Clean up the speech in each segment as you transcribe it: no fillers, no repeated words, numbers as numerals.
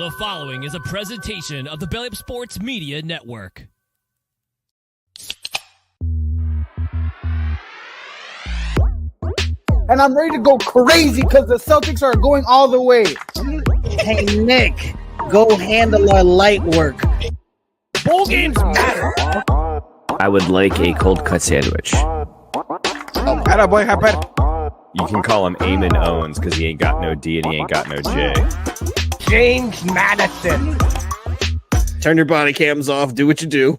The following is a presentation of the Belly Up Sports Media Network. And I'm ready to go crazy because the Celtics are going all the way. Hey, Nick, go handle our light work. Bowl games matter. I would like a cold cut sandwich. Attaboy, happen. You can call him Eamon Owens because he ain't got no D and he ain't got no J. James Madison. Turn your body cams off. Do what you do.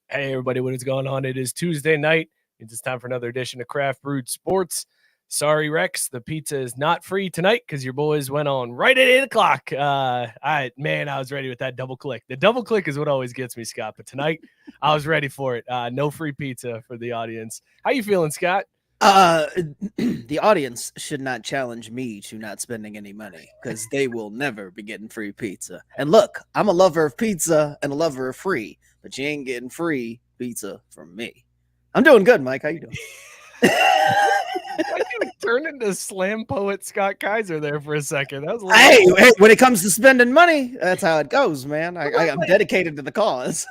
Hey, everybody, what is going on? It is Tuesday night. It's time for another edition of Craft Brewed Sports. Sorry, Rex, the pizza is not free tonight because your boys went on right at 8 o'clock. I was ready with that double click. The double click is what always gets me, Scott. But tonight, I was ready for it. No free pizza for the audience. How you feeling, Scott? The audience should not challenge me to not spending any money because they will never be getting free pizza. And look, I'm a lover of pizza and a lover of free, but you ain't getting free pizza from me. I'm doing good, Mike. How you doing? Why you turn into slam poet Scott Kaiser there for a second? That was hey, when it comes to spending money, that's how it goes, man. I'm dedicated to the cause.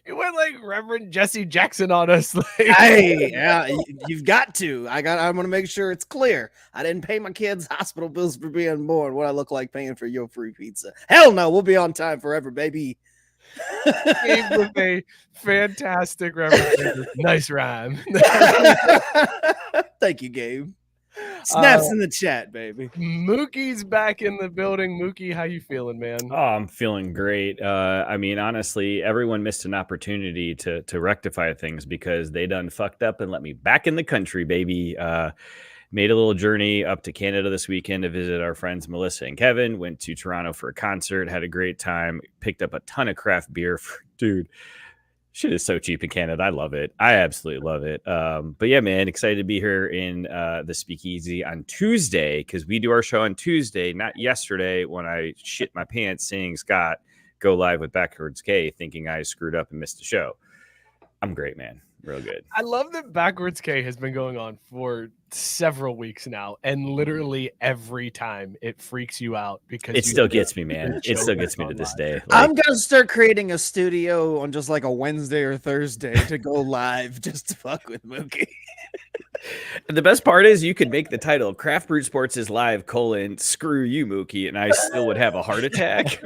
You went like Reverend Jesse Jackson on us. Hey, yeah, you've got to. I'm going to make sure it's clear. I didn't pay my kids' hospital bills for being born. What I look like paying for your free pizza? Hell no, we'll be on time forever, baby. Gabe with a fantastic reference. Nice rhyme. Thank you, Gabe. Snaps in the chat, baby. Mookie's back in the building. Mookie, how you feeling, man? Oh, I'm feeling great. I mean, honestly, everyone missed an opportunity to rectify things because they done fucked up and let me back in the country, baby. Made a little journey up to Canada this weekend to visit our friends Melissa and Kevin. Went to Toronto for a concert, had a great time, picked up a ton of craft beer. Dude, shit is so cheap in Canada. I love it. I absolutely love it. But yeah, man, excited to be here in the Speakeasy on Tuesday because we do our show on Tuesday, not yesterday when I shit my pants seeing Scott go live with Backwards K thinking I screwed up and missed the show. I'm great, man. Real good. I love that Backwards K has been going on for several weeks now, and literally every time it freaks you out because it still gets me, man. It still gets me to this day. Like, I'm gonna start creating a studio on just like a Wednesday or Thursday to go live just to fuck with Mookie. the best part is you could make the title Craft Brewed Sports is live : screw you, Mookie, and I still would have a heart attack.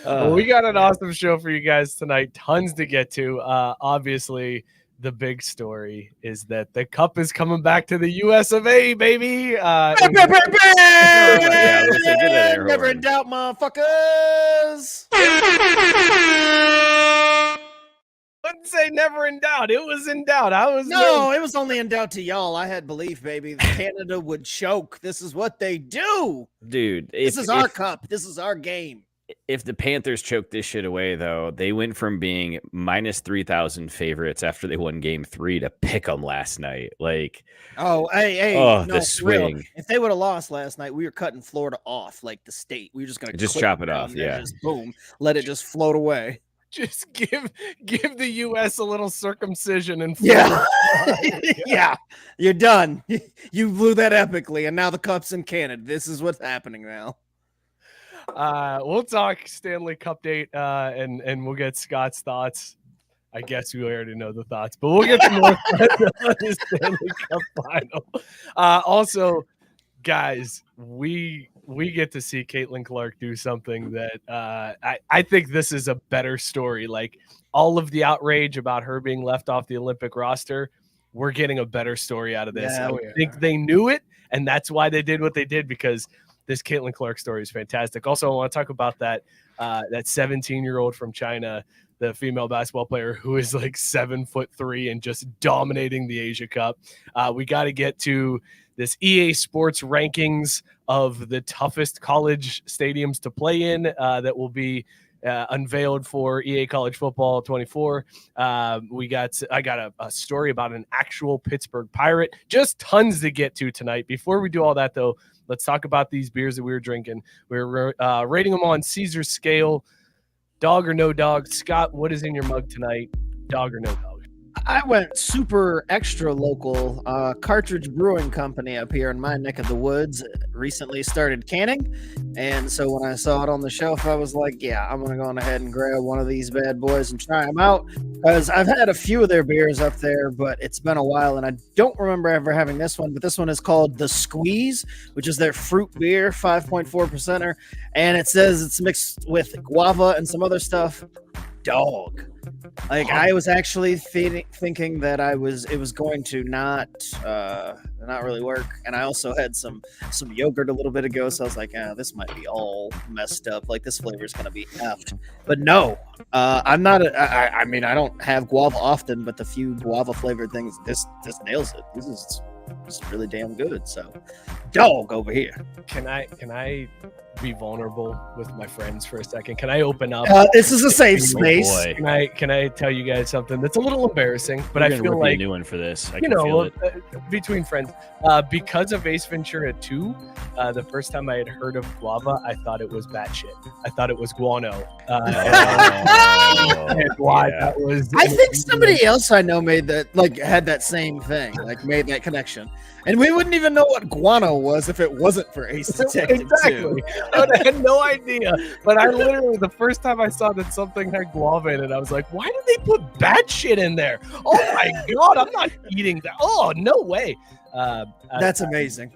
Well, we got an awesome show for you guys tonight. Tons to get to. Obviously, the big story is that the cup is coming back to the US of A, baby. Never in doubt, motherfuckers. Wouldn't say never in doubt. It was in doubt. It was only in doubt to y'all. I had belief, baby. Canada would choke. This is what they do. Dude, This is our cup. This is our game. If the Panthers choked this shit away, though, they went from being minus 3,000 favorites after they won Game 3 to pick them last night. Like, the swing. Real. If they would have lost last night, we were cutting Florida off like the state. We were just gonna chop it off. There, yeah, just boom, let it just float away. Just give the U.S. a little circumcision and yeah, you're done. You blew that epically, and now the cup's in Canada. This is what's happening now. We'll talk Stanley Cup date, and we'll get Scott's thoughts. I guess we already know the thoughts, but we'll get some more on the Stanley Cup final. Also, guys, we get to see Caitlin Clark do something that I think this is a better story. Like all of the outrage about her being left off the Olympic roster, we're getting a better story out of this. Yeah, I think they knew it, and that's why they did what they did, because this Caitlin Clark story is fantastic. Also, I want to talk about that 17-year-old from China, the female basketball player who is like 7'3" and just dominating the Asia Cup. We got to get to this EA Sports rankings of the toughest college stadiums to play in that will be unveiled for EA College Football 24. I got a story about an actual Pittsburgh Pirate. Just tons to get to tonight. Before we do all that, though, let's talk about these beers that we were drinking. We were rating them on Caesar's scale. Dog or no dog? Scott, what is in your mug tonight? Dog or no dog? I went super extra local. Cartridge Brewing Company up here in my neck of the woods recently started canning. And so when I saw it on the shelf, I was like, yeah, I'm going to go on ahead and grab one of these bad boys and try them out. Because I've had a few of their beers up there, but it's been a while. And I don't remember ever having this one. But this one is called The Squeeze, which is their fruit beer, 5.4%er. And it says it's mixed with guava and some other stuff. Dog. Like I was actually thinking that it was going to not really work, and I also had some yogurt a little bit ago, so I was like, this might be all messed up. Like this flavor is gonna be effed. But no, I'm not. I mean, I don't have guava often, but the few guava flavored things, this nails it. This is really damn good. So, dog over here. Can I be vulnerable with my friends for a second? Can I open up? This is a safe space. Can I tell you guys something that's a little embarrassing, but I feel like a new one for this. I you can know, feel it. Between friends, because of Ace Ventura 2, the first time I had heard of guava, I thought it was batshit. I thought it was guano. And why that was? I think somebody else I know made that, like, had that same thing, like, made that connection, and we wouldn't even know what guano was if it wasn't for Ace Detective 2. Exactly. I had no idea, but I literally, the first time I saw that something had guava in it, I was like, why did they put bad shit in there? Oh my God, I'm not eating that. Oh, no way. That's amazing.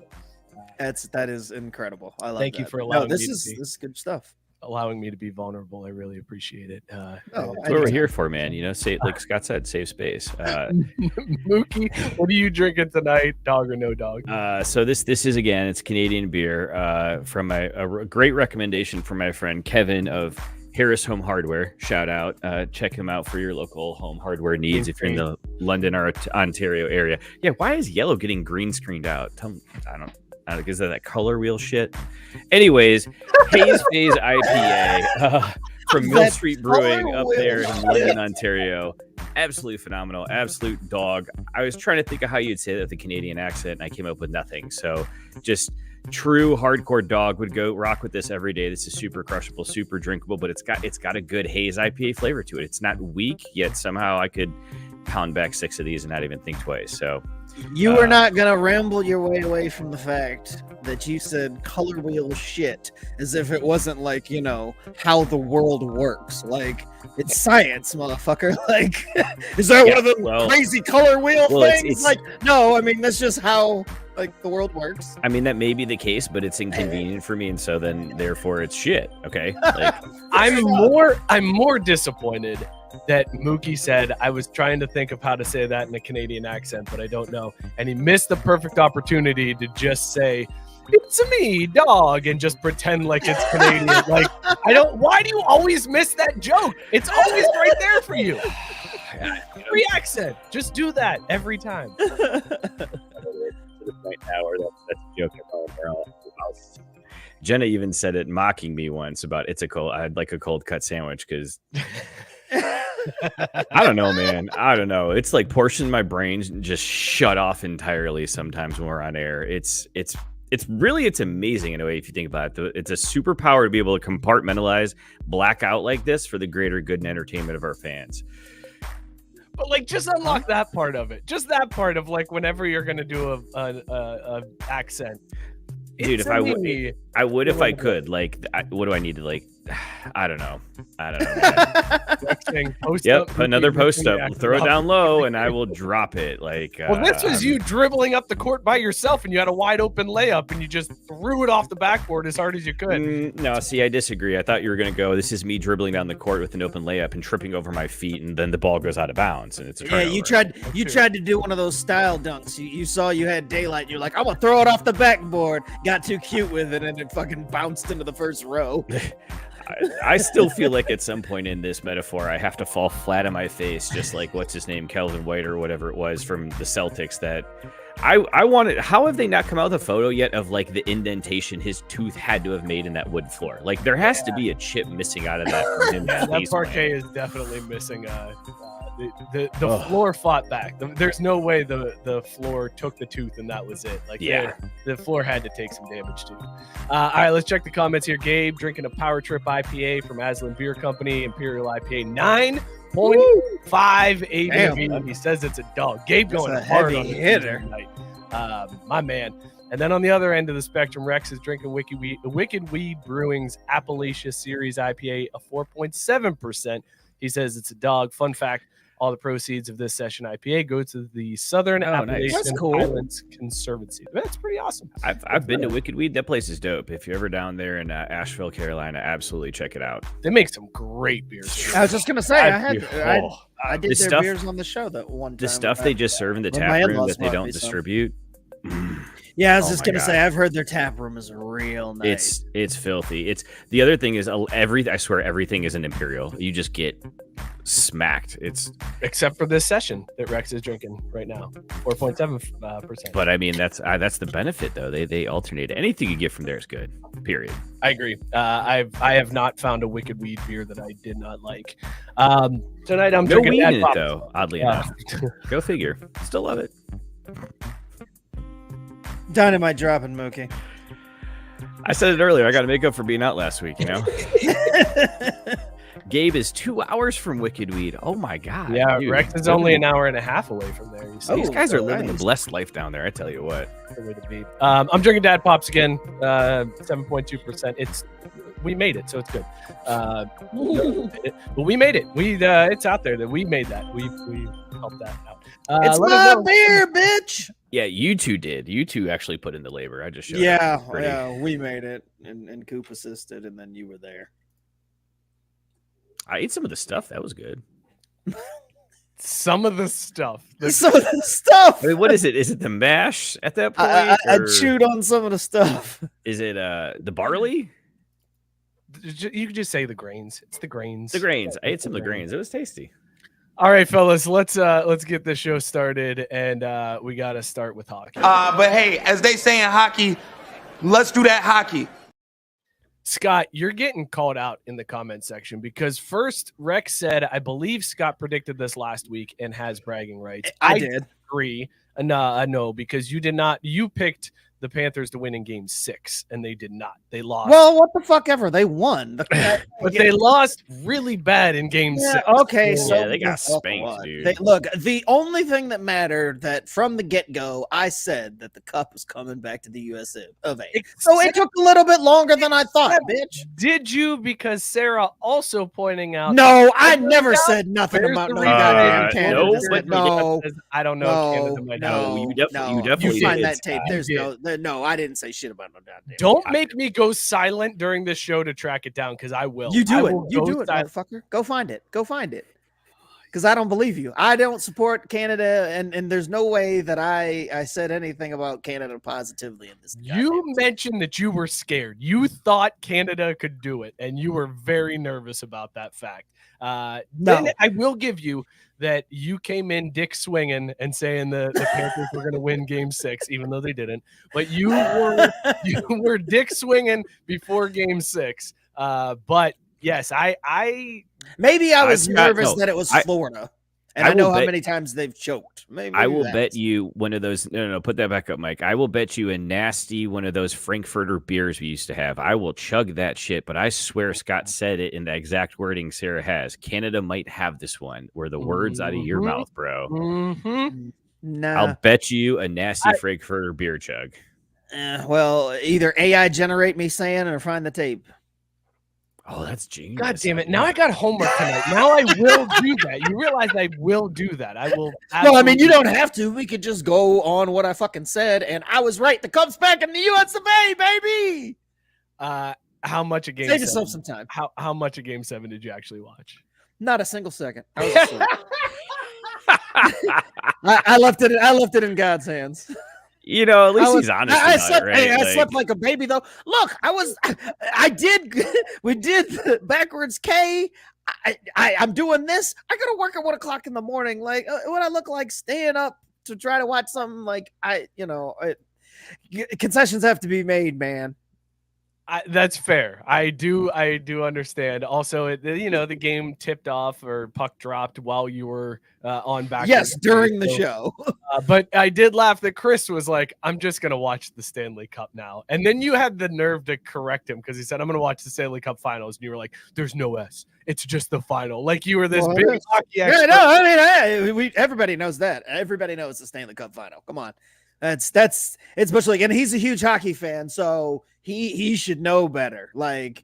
That is incredible. I love Thank you that. for allowing this me is good stuff. allowing me to be vulnerable. I really appreciate it. That's what we're here for, man. You know, like Scott said, save space. Mookie, what are you drinking tonight? Dog or no dog? So this is, again, it's Canadian beer from a great recommendation from my friend Kevin of Harris Home Hardware. Shout out. Check him out for your local home hardware needs if you're in the London or Ontario area. Yeah, why is yellow getting green screened out? Tell me, I don't know. Is that color wheel shit? Anyways, Haze Phase IPA from Mill Street Brewing up there in London, Ontario. Absolutely phenomenal. Absolute dog. I was trying to think of how you'd say that with the Canadian accent, and I came up with nothing. So just true hardcore dog would go rock with this every day. This is super crushable, super drinkable, but it's got a good haze IPA flavor to it. It's not weak, yet somehow I could pound back 6 of these and not even think twice. So you are not going to ramble your way away from the fact that you said color wheel shit as if it wasn't like, you know, how the world works. Like, it's science, motherfucker. Like, is that one of the crazy color wheel things? It's, like, no, I mean, that's just how, like, the world works. I mean, that may be the case, but it's inconvenient for me, and so then, therefore, it's shit, okay? Like, I'm more disappointed that Mookie said, I was trying to think of how to say that in a Canadian accent, but I don't know. And he missed the perfect opportunity to just say, it's me, dog, and just pretend like it's Canadian. Like, why do you always miss that joke? It's always right there for you. Free accent. Just do that every time. Right now, or that's a joke. Jenna even said it mocking me once about I'd like a cold cut sandwich because I don't know, man. I don't know. It's like portion my brains just shut off entirely sometimes when we're on air. It's amazing in a way if you think about it. It's a superpower to be able to compartmentalize, black out like this for the greater good and entertainment of our fans. But like, just unlock that part of it. Just that part of like whenever you're gonna do a accent. Dude, if I would if I could. Like, what do I need to like? I don't know. Yep, put another post up. Throw it down low, and I will drop it. Like, well, this was you dribbling up the court by yourself, and you had a wide open layup, and you just threw it off the backboard as hard as you could. No, see, I disagree. I thought you were going to go, this is me dribbling down the court with an open layup and tripping over my feet, and then the ball goes out of bounds, and it's a turnover. Yeah, you tried to do one of those style dunks. You saw you had daylight. You're like, I'm gonna throw it off the backboard. Got too cute with it, and it fucking bounced into the first row. I still feel like at some point in this metaphor, I have to fall flat on my face, just like what's his name, Kelvin White or whatever it was from the Celtics. That I wanted. How have they not come out with a photo yet of like the indentation his tooth had to have made in that wood floor? Like there has to be a chip missing out of that. That parquet is definitely missing. The floor fought back. There's no way the floor took the tooth and that was it. Like, yeah, the floor had to take some damage too. All right, let's check the comments here. Gabe drinking a Power Trip IPA from Aslan Beer Company, Imperial IPA 9 0.5 Damn. ABV. He says it's a dog. Gabe That's going a hard heavy on the hitter tonight. My man. And then on the other end of the spectrum, Rex is drinking Wicked Weed Brewing's Appalachia Series IPA, a 4.7%. He says it's a dog. Fun fact, all the proceeds of this session IPA go to the Southern Appalachian That's cool. Highlands Conservancy. That's pretty awesome. I've been to Wicked Weed. That place is dope. If you're ever down there in Asheville, Carolina, absolutely check it out. They make some great beers. I was just gonna say I did The their stuff- beers on the show that one time. The stuff they just serve in the When my tap room in-laws that they bought don't me some. distribute. Yeah, I was Oh just my gonna God. say I've heard their tap room is real nice. It's filthy. It's the other thing is I swear everything is an imperial. You just get smacked. It's Except for this session that Rex is drinking right now, 4.7%. but I mean that's the benefit though. They alternate. Anything you get from there is good. Period. I agree. I have not found a Wicked Weed beer that I did not like. Tonight I'm No drinking weed Dad in it Pops. though. Oddly Yeah. enough. Go figure. Still love it. Dynamite dropping, Mookie. I said it earlier. I got to make up for being out last week. You know. Gabe is 2 hours from Wicked Weed. Oh my God. Yeah, dude. Rex is only an hour and a half away from there. You see, These guys are living nice. the blessed life down there. I tell you what. the way to be. I'm drinking Dad Pops again, 7.2%. We made it, so it's good. But we made it. It's out there that we made that. We helped that out. It's let us my know. beer, bitch. Yeah, you two did. You two actually put in the labor. I just showed Yeah, up. Pretty- yeah, we made it, and Coop assisted, and then you were there. I ate some of the stuff. That was good. Some of the stuff. Some of the stuff. I mean, what is it? Is it the mash at that point? I or chewed on some of the stuff. Is it the barley? You could just say the grains. It's the grains. The grains. I ate some of the grains. It was tasty. All right, fellas, let's get this show started, and we got to start with hockey. But hey, as they say in hockey, let's do that hockey. Scott, you're getting called out in the comment section because first Rex said, I believe Scott predicted this last week and has bragging rights. I did. Agree. No, because you did not. You picked the Panthers to win in Game 6, and they did not. They lost. Well, what the fuck ever? They won. but they lost really bad in Game 6. Okay, so Yeah, they got spanked, dude. Look, the only thing that mattered that from the get-go, I said that the cup was coming back to the US of A. So it took a little bit longer than I thought, bitch. Did you? Because Sarah also pointing out. No, I never said nothing Where's about the no reason? goddamn Canada. no, Said but no, I don't know. if Canada might have no, you definitely find did. that tape. You There's did. no, I didn't say shit about no goddamn. Don't make me go silent during this show to track it down because I will. You do I it. will You go do it, silent. motherfucker. Go find it. Go find it. Because I don't believe you. I don't support Canada, and there's no way that I said anything about Canada positively in this. You mentioned that you were scared. You thought Canada could do it, and you were very nervous about that fact. Then I will give you that you came in dick swinging and saying the Panthers were going to win Game 6, even though they didn't. But you were dick swinging before Game 6. But yes, Maybe I was Scott, nervous no, that it was Florida, and I I know will how bet- many times they've choked. Maybe I will that's- bet you one of those. No, put that back up, Mike. I will bet you a nasty one of those Frankfurter beers we used to have. I will chug that shit, but I swear Scott said it in the exact wording Sarah has. Canada might have this one, where the words out of your Mhm. mouth, bro. Mhm. Nah. I'll bet you a nasty Frankfurter beer chug. Well, either AI generate me saying or find the tape. Oh, that's genius. God damn it. Now I got homework tonight. Now I will do that. You realize I will do that. I will. No, I mean, you absolutely- don't have to. We could just go on what I fucking said, and I was right. The Cubs back in the US of A, baby. How much a game? Save 7? yourself some time. How much a Game 7 did you actually watch? Not a single second. I was asleep. I left it. I left it in God's hands. You know, at least I was- he's honest I about slept, it, right? hey, I Like- slept like a baby, though. Look, we did the backwards K. I'm doing this. I gotta work at 1 o'clock in the morning. Like, what I look like staying up to try to watch something like concessions have to be made, man. That's fair. I do understand. Also, the game tipped off or puck dropped while you were on back. Yes, during the show. But I did laugh that Chris was like, "I'm just gonna watch the Stanley Cup now," and then you had the nerve to correct him because he said, "I'm gonna watch the Stanley Cup Finals," and you were like, "There's no S. It's just the final." Like you were this big hockey expert. Yeah, no, I mean, everybody knows that. Everybody knows the Stanley Cup Final. Come on, it's especially, and he's a huge hockey fan, so he should know better. Like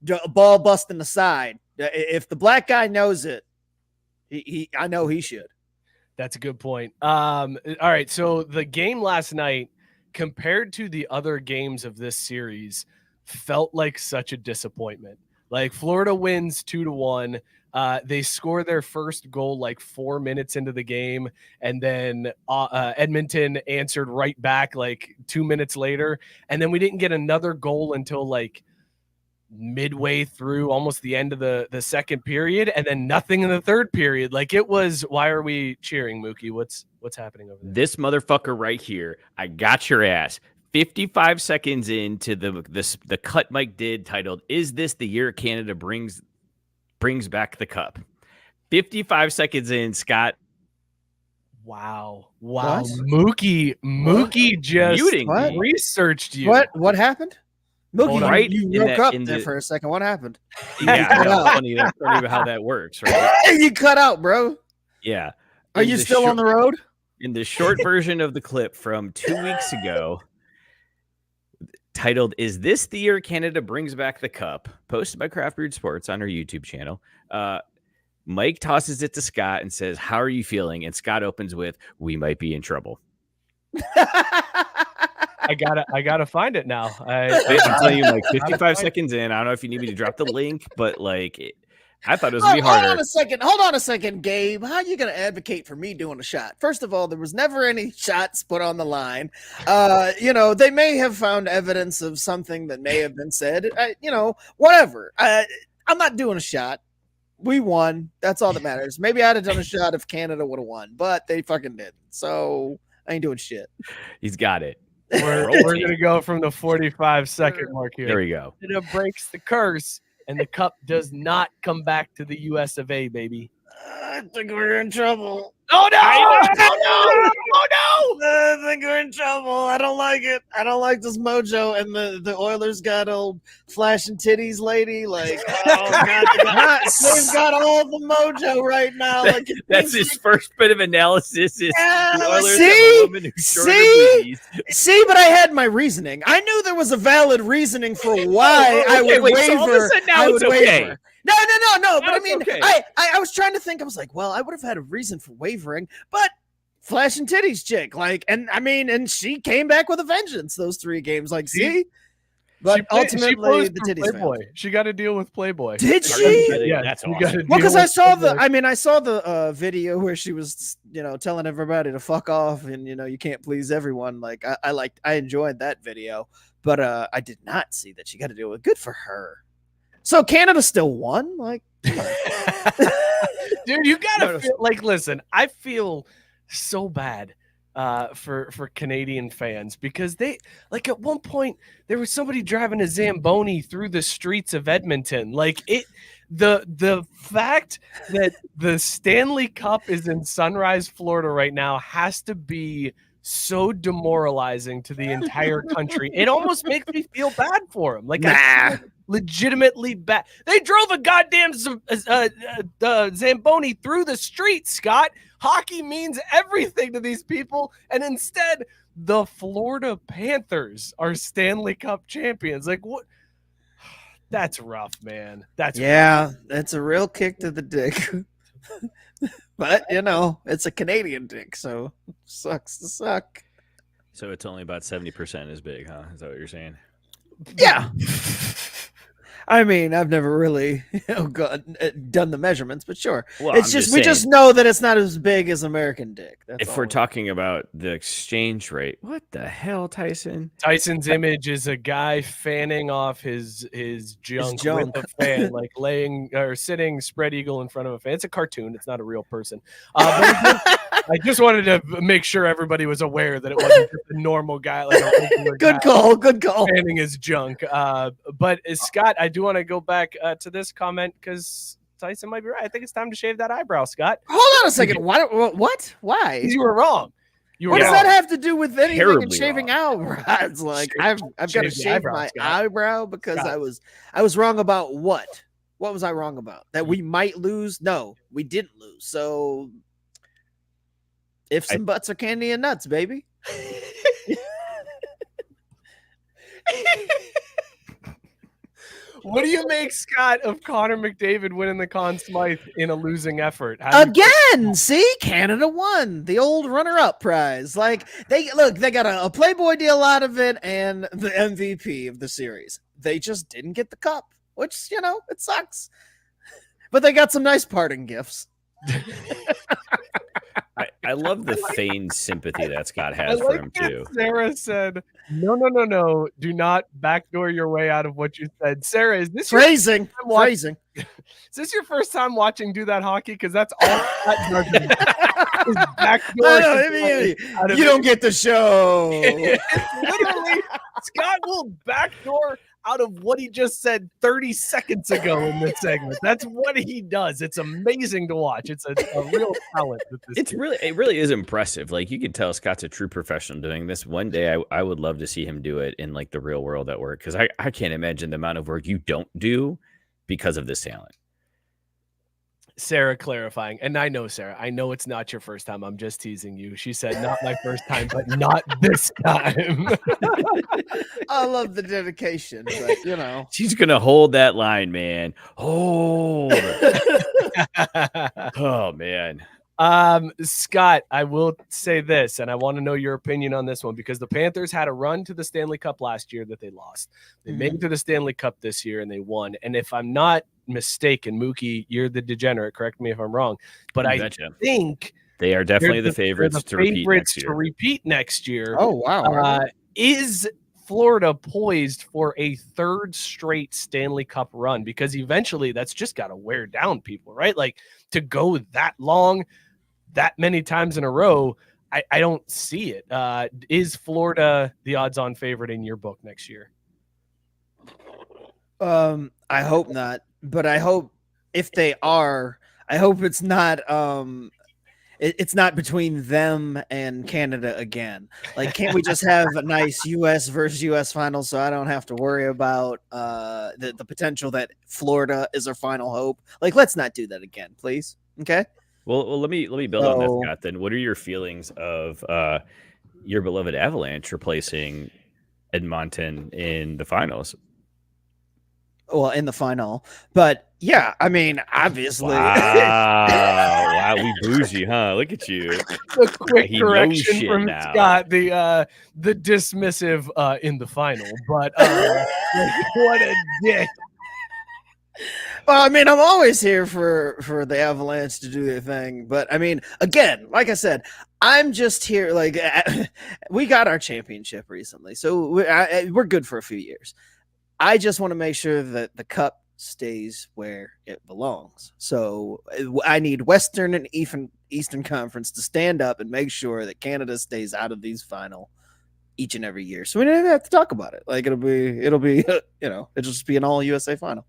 a ball busting aside, if the black guy knows it, I know he should. That's a good point. All right, so the game last night, compared to the other games of this series, felt like such a disappointment. Like Florida wins 2-1. They score their first goal like 4 minutes into the game, and then Edmonton answered right back like 2 minutes later, and then we didn't get another goal until like midway through, almost the end of the second period, and then nothing in the third period. Like it was, why are we cheering, Mookie? What's happening over there? This motherfucker right here, I got your ass. 55 seconds into the cut Mike did titled, "Is this the year Canada brings back the cup?" 55 seconds in, Scott. Wow. What? Mookie just Muting me. researched you. What happened? Mookie, Right you in broke that- up in there the- for a second. What happened? Yeah, I know. That's funny how that works, right? You cut out, bro. Yeah. Are you still on the road? In the short version of the clip from 2 weeks ago, titled, "Is this the year Canada brings back the cup?" posted by Craft Brewed Sports on our YouTube channel. Mike tosses it to Scott and says, "How are you feeling?" And Scott opens with, "We might be in trouble." I gotta find it now. I'm telling you, like 55 seconds in, I don't know if you need me to drop the link, but like, I thought it was gonna be harder. Hold on a second, Gabe. How are you going to advocate for me doing a shot? First of all, there was never any shots put on the line. They may have found evidence of something that may have been said. Whatever. I'm not doing a shot. We won. That's all that matters. Maybe I'd have done a shot if Canada would have won, but they fucking didn't. So I ain't doing shit. He's got it. We're gonna go from the 45-second mark here. There we go. It breaks the curse, and the cup does not come back to the U.S. of A. Baby. I think we're in trouble. Oh no! I think we're in trouble. I don't like it. I don't like this mojo. And the Oilers got old flashing titties lady. Like, oh God, they've got all the mojo right now. Like, That's his first bit of analysis. Is the Oilers see? have a woman who's short of booties. See, but I had my reasoning. I knew there was a valid reasoning for why I would wait, so waver. all of a sudden now I it's would okay. waver. No. But I That's mean, okay. I was trying to think. I was like, well, I would have had a reason for wavering, but flashing titties chick, like, and she came back with a vengeance. Those 3 games, like, see. But ultimately, the titties Playboy. failed. She got to deal with Playboy. Did she? Yeah, That's you awesome. gotta Well, because deal I with saw Playboy. I saw the video where she was, telling everybody to fuck off, and you can't please everyone. Like I enjoyed that video, but I did not see that she got to deal with. Good for her. So Canada still won, like. Dude, you gotta feel like. Listen, I feel so bad for Canadian fans because they, like, at one point there was somebody driving a Zamboni through the streets of Edmonton. Like the fact that the Stanley Cup is in Sunrise, Florida right now has to be so demoralizing to the entire country. It almost makes me feel bad for them. Like, I feel legitimately bad. They drove a goddamn Zamboni through the street, Scott. Hockey means everything to these people, and instead the Florida Panthers are Stanley Cup champions. Like, what? That's rough, man. That's rough. That's a real kick to the dick. But it's a Canadian dick, so sucks to suck. So it's only about 70% as big, huh? Is that what you're saying? Yeah. I mean, I've never really done the measurements, but sure. Well, It's I'm just just we saying. just know that it's not as big as American dick. That's If all we're we- talking about the exchange rate, what the hell, Tyson? Tyson's image is a guy fanning off his junk junk. with a fan, like laying or sitting spread eagle in front of a fan. It's a cartoon. It's not a real person. But I just wanted to make sure everybody was aware that it wasn't just a normal guy, like a regular Good guy call. fanning his junk. But Scott, I do want to go back to this comment because Tyson might be right. I think it's time to shave that eyebrow, Scott. Hold on a second. What? Why? You were wrong. You were What does wrong. that have to do with anything and Terribly shaving eyebrows? Like I've got to shave the shave eyebrow, my Scott. eyebrow because Scott. I was wrong about what? What was I wrong about? That we might lose? No, we didn't lose. So ifs and buts are candy and nuts, baby. What do you make, Scott, of Connor McDavid winning the Conn Smythe in a losing effort? How do you- Again, see, Canada won the old runner-up prize. Like they got a Playboy deal out of it and the MVP of the series. They just didn't get the cup, which it sucks. But they got some nice parting gifts. I love the feigned sympathy that Scott I has for like him that too. Sarah said, no. Do not backdoor your way out of what you said. Sarah, is this Phrasing. Is this your first time watching Do That Hockey? Because that's all Scott does is backdoor his way out of You it. don't get the show. Literally, Scott will backdoor out of what he just said 30 seconds ago in this segment. That's what he does. It's amazing to watch. It's a real talent. That this It really is impressive. Like you can tell Scott's a true professional doing this. One day I would love to see him do it in like the real world at work because I can't imagine the amount of work you don't do because of this talent. Sarah clarifying, and I know Sarah, I know it's not your first time. I'm just teasing you. She said, not my first time, but not this time. I love the dedication, but She's gonna hold that line, man. Hold. Oh man. Scott, I will say this, and I want to know your opinion on this one because the Panthers had a run to the Stanley Cup last year that they lost. They made it to the Stanley Cup this year and they won. And if I'm not mistaken, Mookie, you're the degenerate. Correct me if I'm wrong, but I think they are definitely the favorites to repeat next year. Oh wow! Is Florida poised for a third straight Stanley Cup run? Because eventually that's just got to wear down people, right? Like to go that long, that many times in a row, I don't see it. Is Florida the odds-on favorite in your book next year? I hope not, but I hope if they are, I hope it's not. It's not between them and Canada again. Like, can't we just have a nice U.S. versus U.S. final so I don't have to worry about the potential that Florida is our final hope? Like, let's not do that again, please. Okay. Well, let me build on that, Scott. Then, what are your feelings of your beloved Avalanche replacing Edmonton in the finals? Well, in the final, but yeah, I mean, obviously. Wow, we bougie, huh? Look at you. A quick He knows correction shit from now. Scott, the dismissive in the final, but what a dick. Well, I mean, I'm always here for the Avalanche to do their thing, but I mean, again, like I said, I'm just here. Like, we got our championship recently, so we're good for a few years. I just want to make sure that the cup stays where it belongs. So I need Western and Eastern Conference to stand up and make sure that Canada stays out of these final each and every year. So we don't even have to talk about it. Like it'll be, it'll just be an all USA final.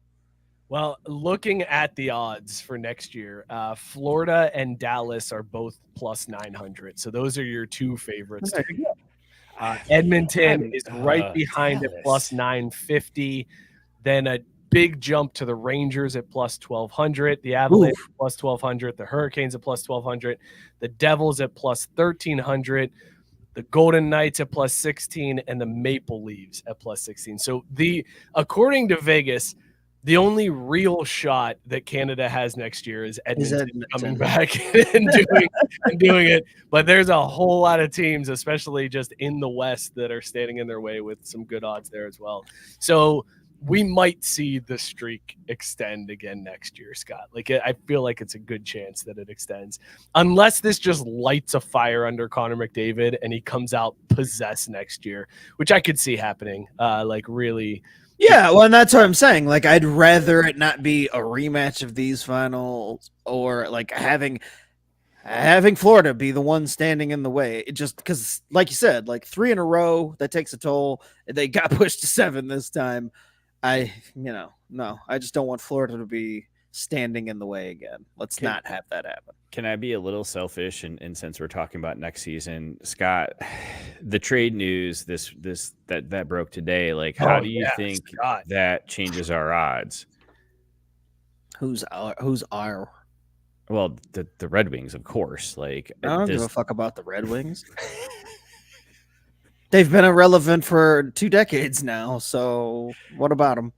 Well, looking at the odds for next year, Florida and Dallas are both plus 900. So those are your two favorites. Edmonton is right behind at plus 950. Then a big jump to the Rangers at plus 1,200. The Avalanche plus 1,200. The Hurricanes at plus 1,200. The Devils at plus 1,300. The Golden Knights at plus 16. And the Maple Leafs at plus 16. So according to Vegas, the only real shot that Canada has next year is Edmonton coming back and doing it. But there's a whole lot of teams, especially just in the West, that are standing in their way with some good odds there as well. So we might see the streak extend again next year, Scott. Like, I feel like it's a good chance that it extends, unless this just lights a fire under Connor McDavid and he comes out possessed next year, which I could see happening. Like, really. Yeah, well, and that's what I'm saying. Like, I'd rather it not be a rematch of these finals, or like having Florida be the one standing in the way. It just because, like you said, like 3 in a row, that takes a toll. They got pushed to 7 this time. I just don't want Florida to be standing in the way again. Let's not have that happen. Can I be a little selfish? And since we're talking about next season, Scott, the trade news that broke today, like, how do you think Scott, that changes our odds? Who's our? Well, the Red Wings, of course. Like, I don't give a fuck about the Red Wings. They've been irrelevant for 2 decades now. So what about them?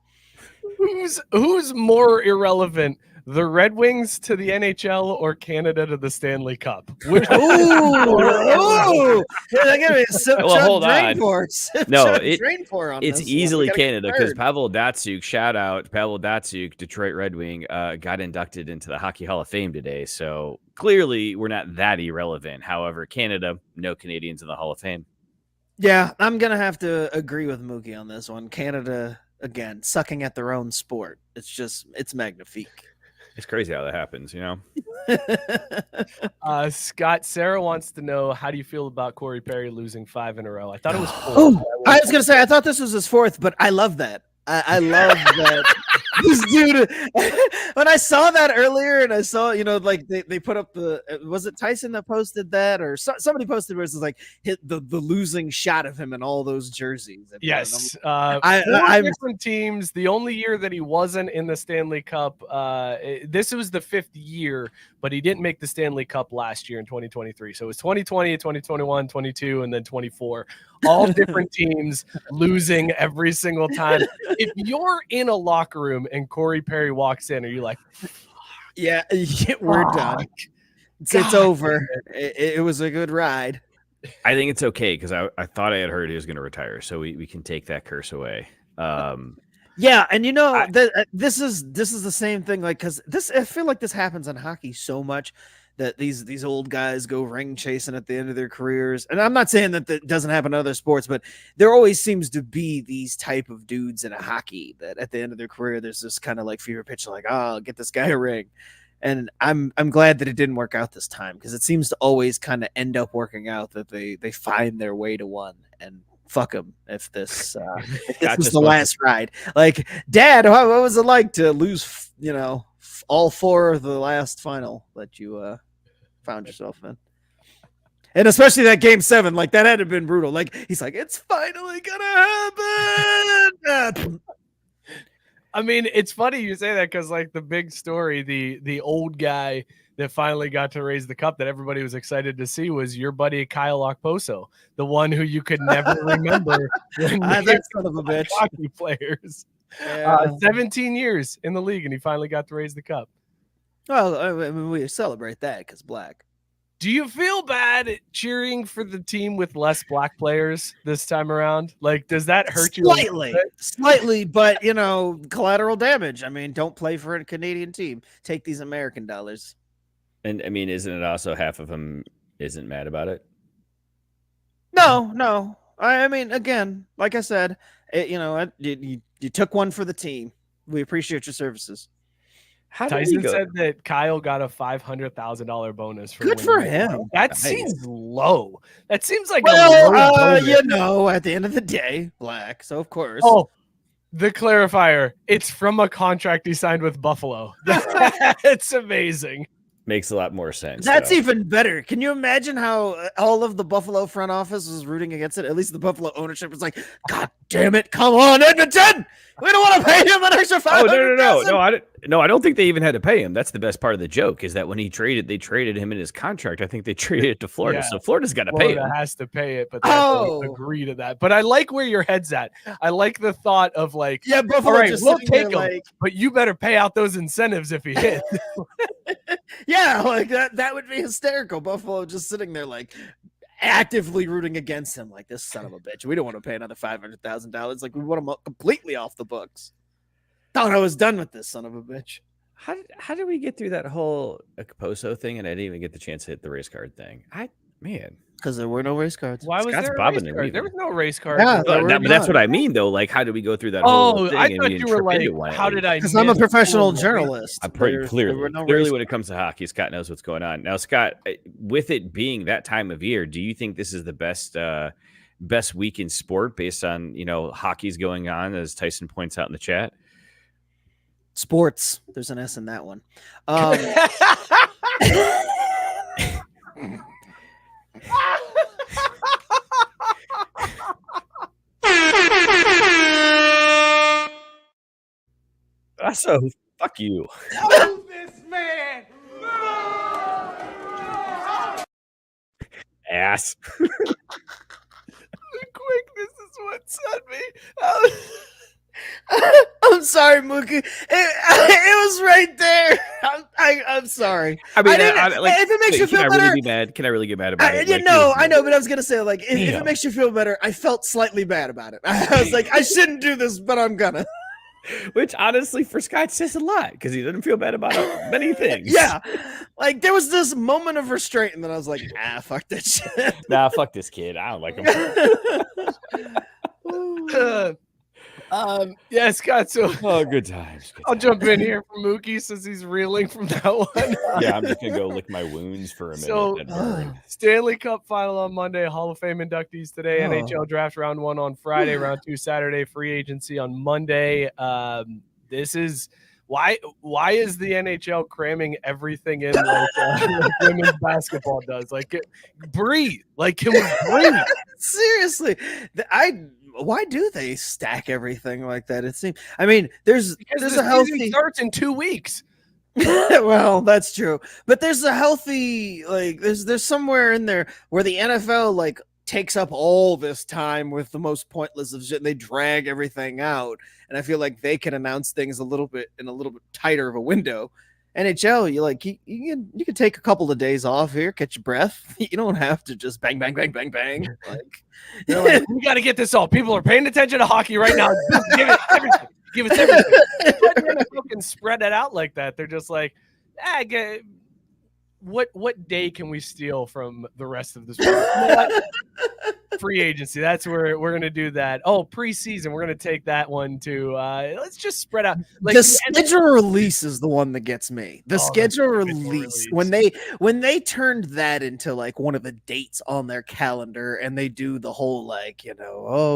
Who's more irrelevant, the Red Wings to the NHL or Canada to the Stanley Cup? Ooh, hold on. No, it's easily Canada, because Pavel Datsyuk, Detroit Red Wing, got inducted into the Hockey Hall of Fame today. So clearly we're not that irrelevant. However, Canada, no Canadians in the Hall of Fame. Yeah, I'm going to have to agree with Mookie on this one. Canada, again, sucking at their own sport. It's magnifique. It's crazy how that happens, you know? Scott, Sarah wants to know, how do you feel about Corey Perry losing 5 in a row? I thought it was 4. I was going to say, I thought this was his 4th, but I love that. I love that. This dude, when I saw that earlier, and I saw, like they put up was it Tyson that posted that, or somebody posted where it was like hit the losing shot of him in all those jerseys. Yes. I'm different teams. The only year that he wasn't in the Stanley Cup, this was the 5th year, but he didn't make the Stanley Cup last year in 2023. So it was 2020, 2021, 22, and then 24. All different teams losing every single time. If you're in a locker room and Corey Perry walks in, are you like, yeah, we're done. It's over. It was a good ride. I think it's okay, because I thought I had heard he was going to retire, so we can take that curse away. Yeah, and this is the same thing. Like, because I feel like this happens in hockey so much, that these old guys go ring chasing at the end of their careers. And I'm not saying that doesn't happen in other sports, but there always seems to be these type of dudes in a hockey that at the end of their career, there's this kind of like fever pitch, like, oh, get this guy a ring. And I'm glad that it didn't work out this time, because it seems to always kind of end up working out that they find their way to one. And fuck them if this was the last ride. Like, Dad, what was it like to lose, all 4 of the last final that you found yourself in? And especially that game 7, like, that had to have been brutal. Like, he's like, it's finally gonna happen. I mean, it's funny you say that, because like the big story, the old guy that finally got to raise the cup that everybody was excited to see was your buddy Kyle Okposo, the one who you could never remember when that son of a bitch. Hockey players. 17 years in the league, and he finally got to raise the cup. Well, I mean, we celebrate that because black. Do you feel bad cheering for the team with less black players this time around? Like, does that hurt you? Slightly, but collateral damage. I mean, don't play for a Canadian team. Take these American dollars. And I mean, isn't it also half of them isn't mad about it? No. I mean, again, like I said, you took one for the team. We appreciate your services. Tyson said that Kyle got a $500,000 bonus. Good for him. That seems low. That seems like at the end of the day, black. So of course. Oh, the clarifier. It's from a contract he signed with Buffalo. It's amazing. Makes a lot more sense. That's even better. Can you imagine how all of the Buffalo front office was rooting against it? At least the Buffalo ownership was like, God damn it, come on, Edmonton! We don't want to pay him an extra $500,000. No, I don't think they even had to pay him. That's the best part of the joke, is that when they traded him in his contract. I think they traded it to Florida, so Florida's got to pay him. Florida has to pay it, but they have to agree to that. But I like where your head's at. I like the thought of like, Buffalo, all right, we'll take him, but you better pay out those incentives if he hits. Yeah, like that would be hysterical. Buffalo just sitting there like, actively rooting against him. Like, this son of a bitch. We don't want to pay another $500,000. Like, we want him completely off the books. Thought I was done with this son of a bitch. How did we get through that whole Caposo thing and I didn't even get the chance to hit the race card thing? Because there were no race cards. Why was Scott's there a bobbing race and card? weaving. There was no race card. Yeah, But that's what I mean, though. Like, how did we go through that whole thing? I and thought you you didn't were trip into like, one at how did least? I? Because I'm a miss professional all the race- journalist. I'm pretty There clearly. were no Clearly, race when it comes to hockey, Scott knows what's going on. Now, Scott, with it being that time of year, do you think this is the best week in sport based on hockey's going on, as Tyson points out in the chat? Sports. There's an S in that one. So fuck you. This man. Ass. The quickness is what sent me. I'm sorry, Mookie. It was right there. I'm sorry. I mean, if it makes you feel can I better, really be mad? Can I really get mad about it? Like, I know, but I was gonna say, like, if it makes you feel better, I felt slightly bad about it. I was like, I shouldn't do this, but I'm gonna. Which honestly, for Scott, says a lot because he doesn't feel bad about many things. Yeah, like there was this moment of restraint, and then I was like, fuck that shit. Nah, fuck this kid. I don't like him. Yeah, Scott. So Good times. I'll jump in here for Mookie since he's reeling from that one. Yeah, I'm just gonna go lick my wounds for a minute. So, that burn. Stanley Cup final on Monday, Hall of Fame inductees today, NHL Draft round 1 on Friday, round 2 Saturday, free agency on Monday. This is why is the NHL cramming everything in like women's basketball does? Like, breathe. Like, can we breathe? Seriously, why do they stack everything like that? It seems. I mean, there's a healthy starts in 2 weeks. Well, that's true, but there's a healthy there's somewhere in there where the NFL like takes up all this time with the most pointless of shit. And they drag everything out, and I feel like they can announce things in a little bit tighter of a window. NHL, you can take a couple of days off here, catch your breath. You don't have to just bang bang bang bang bang. Like, they're like, we got to get this all. People are paying attention to hockey right now. Just give it everything. Give it everything. They can spread it out like that. They're just like, what day can we steal from the rest of this? Free agency. That's where we're gonna do that. Oh, preseason. We're gonna take that one too. Let's just spread out. Like, the schedule release is the one that gets me. The schedule release when they turned that into like one of the dates on their calendar, and they do the whole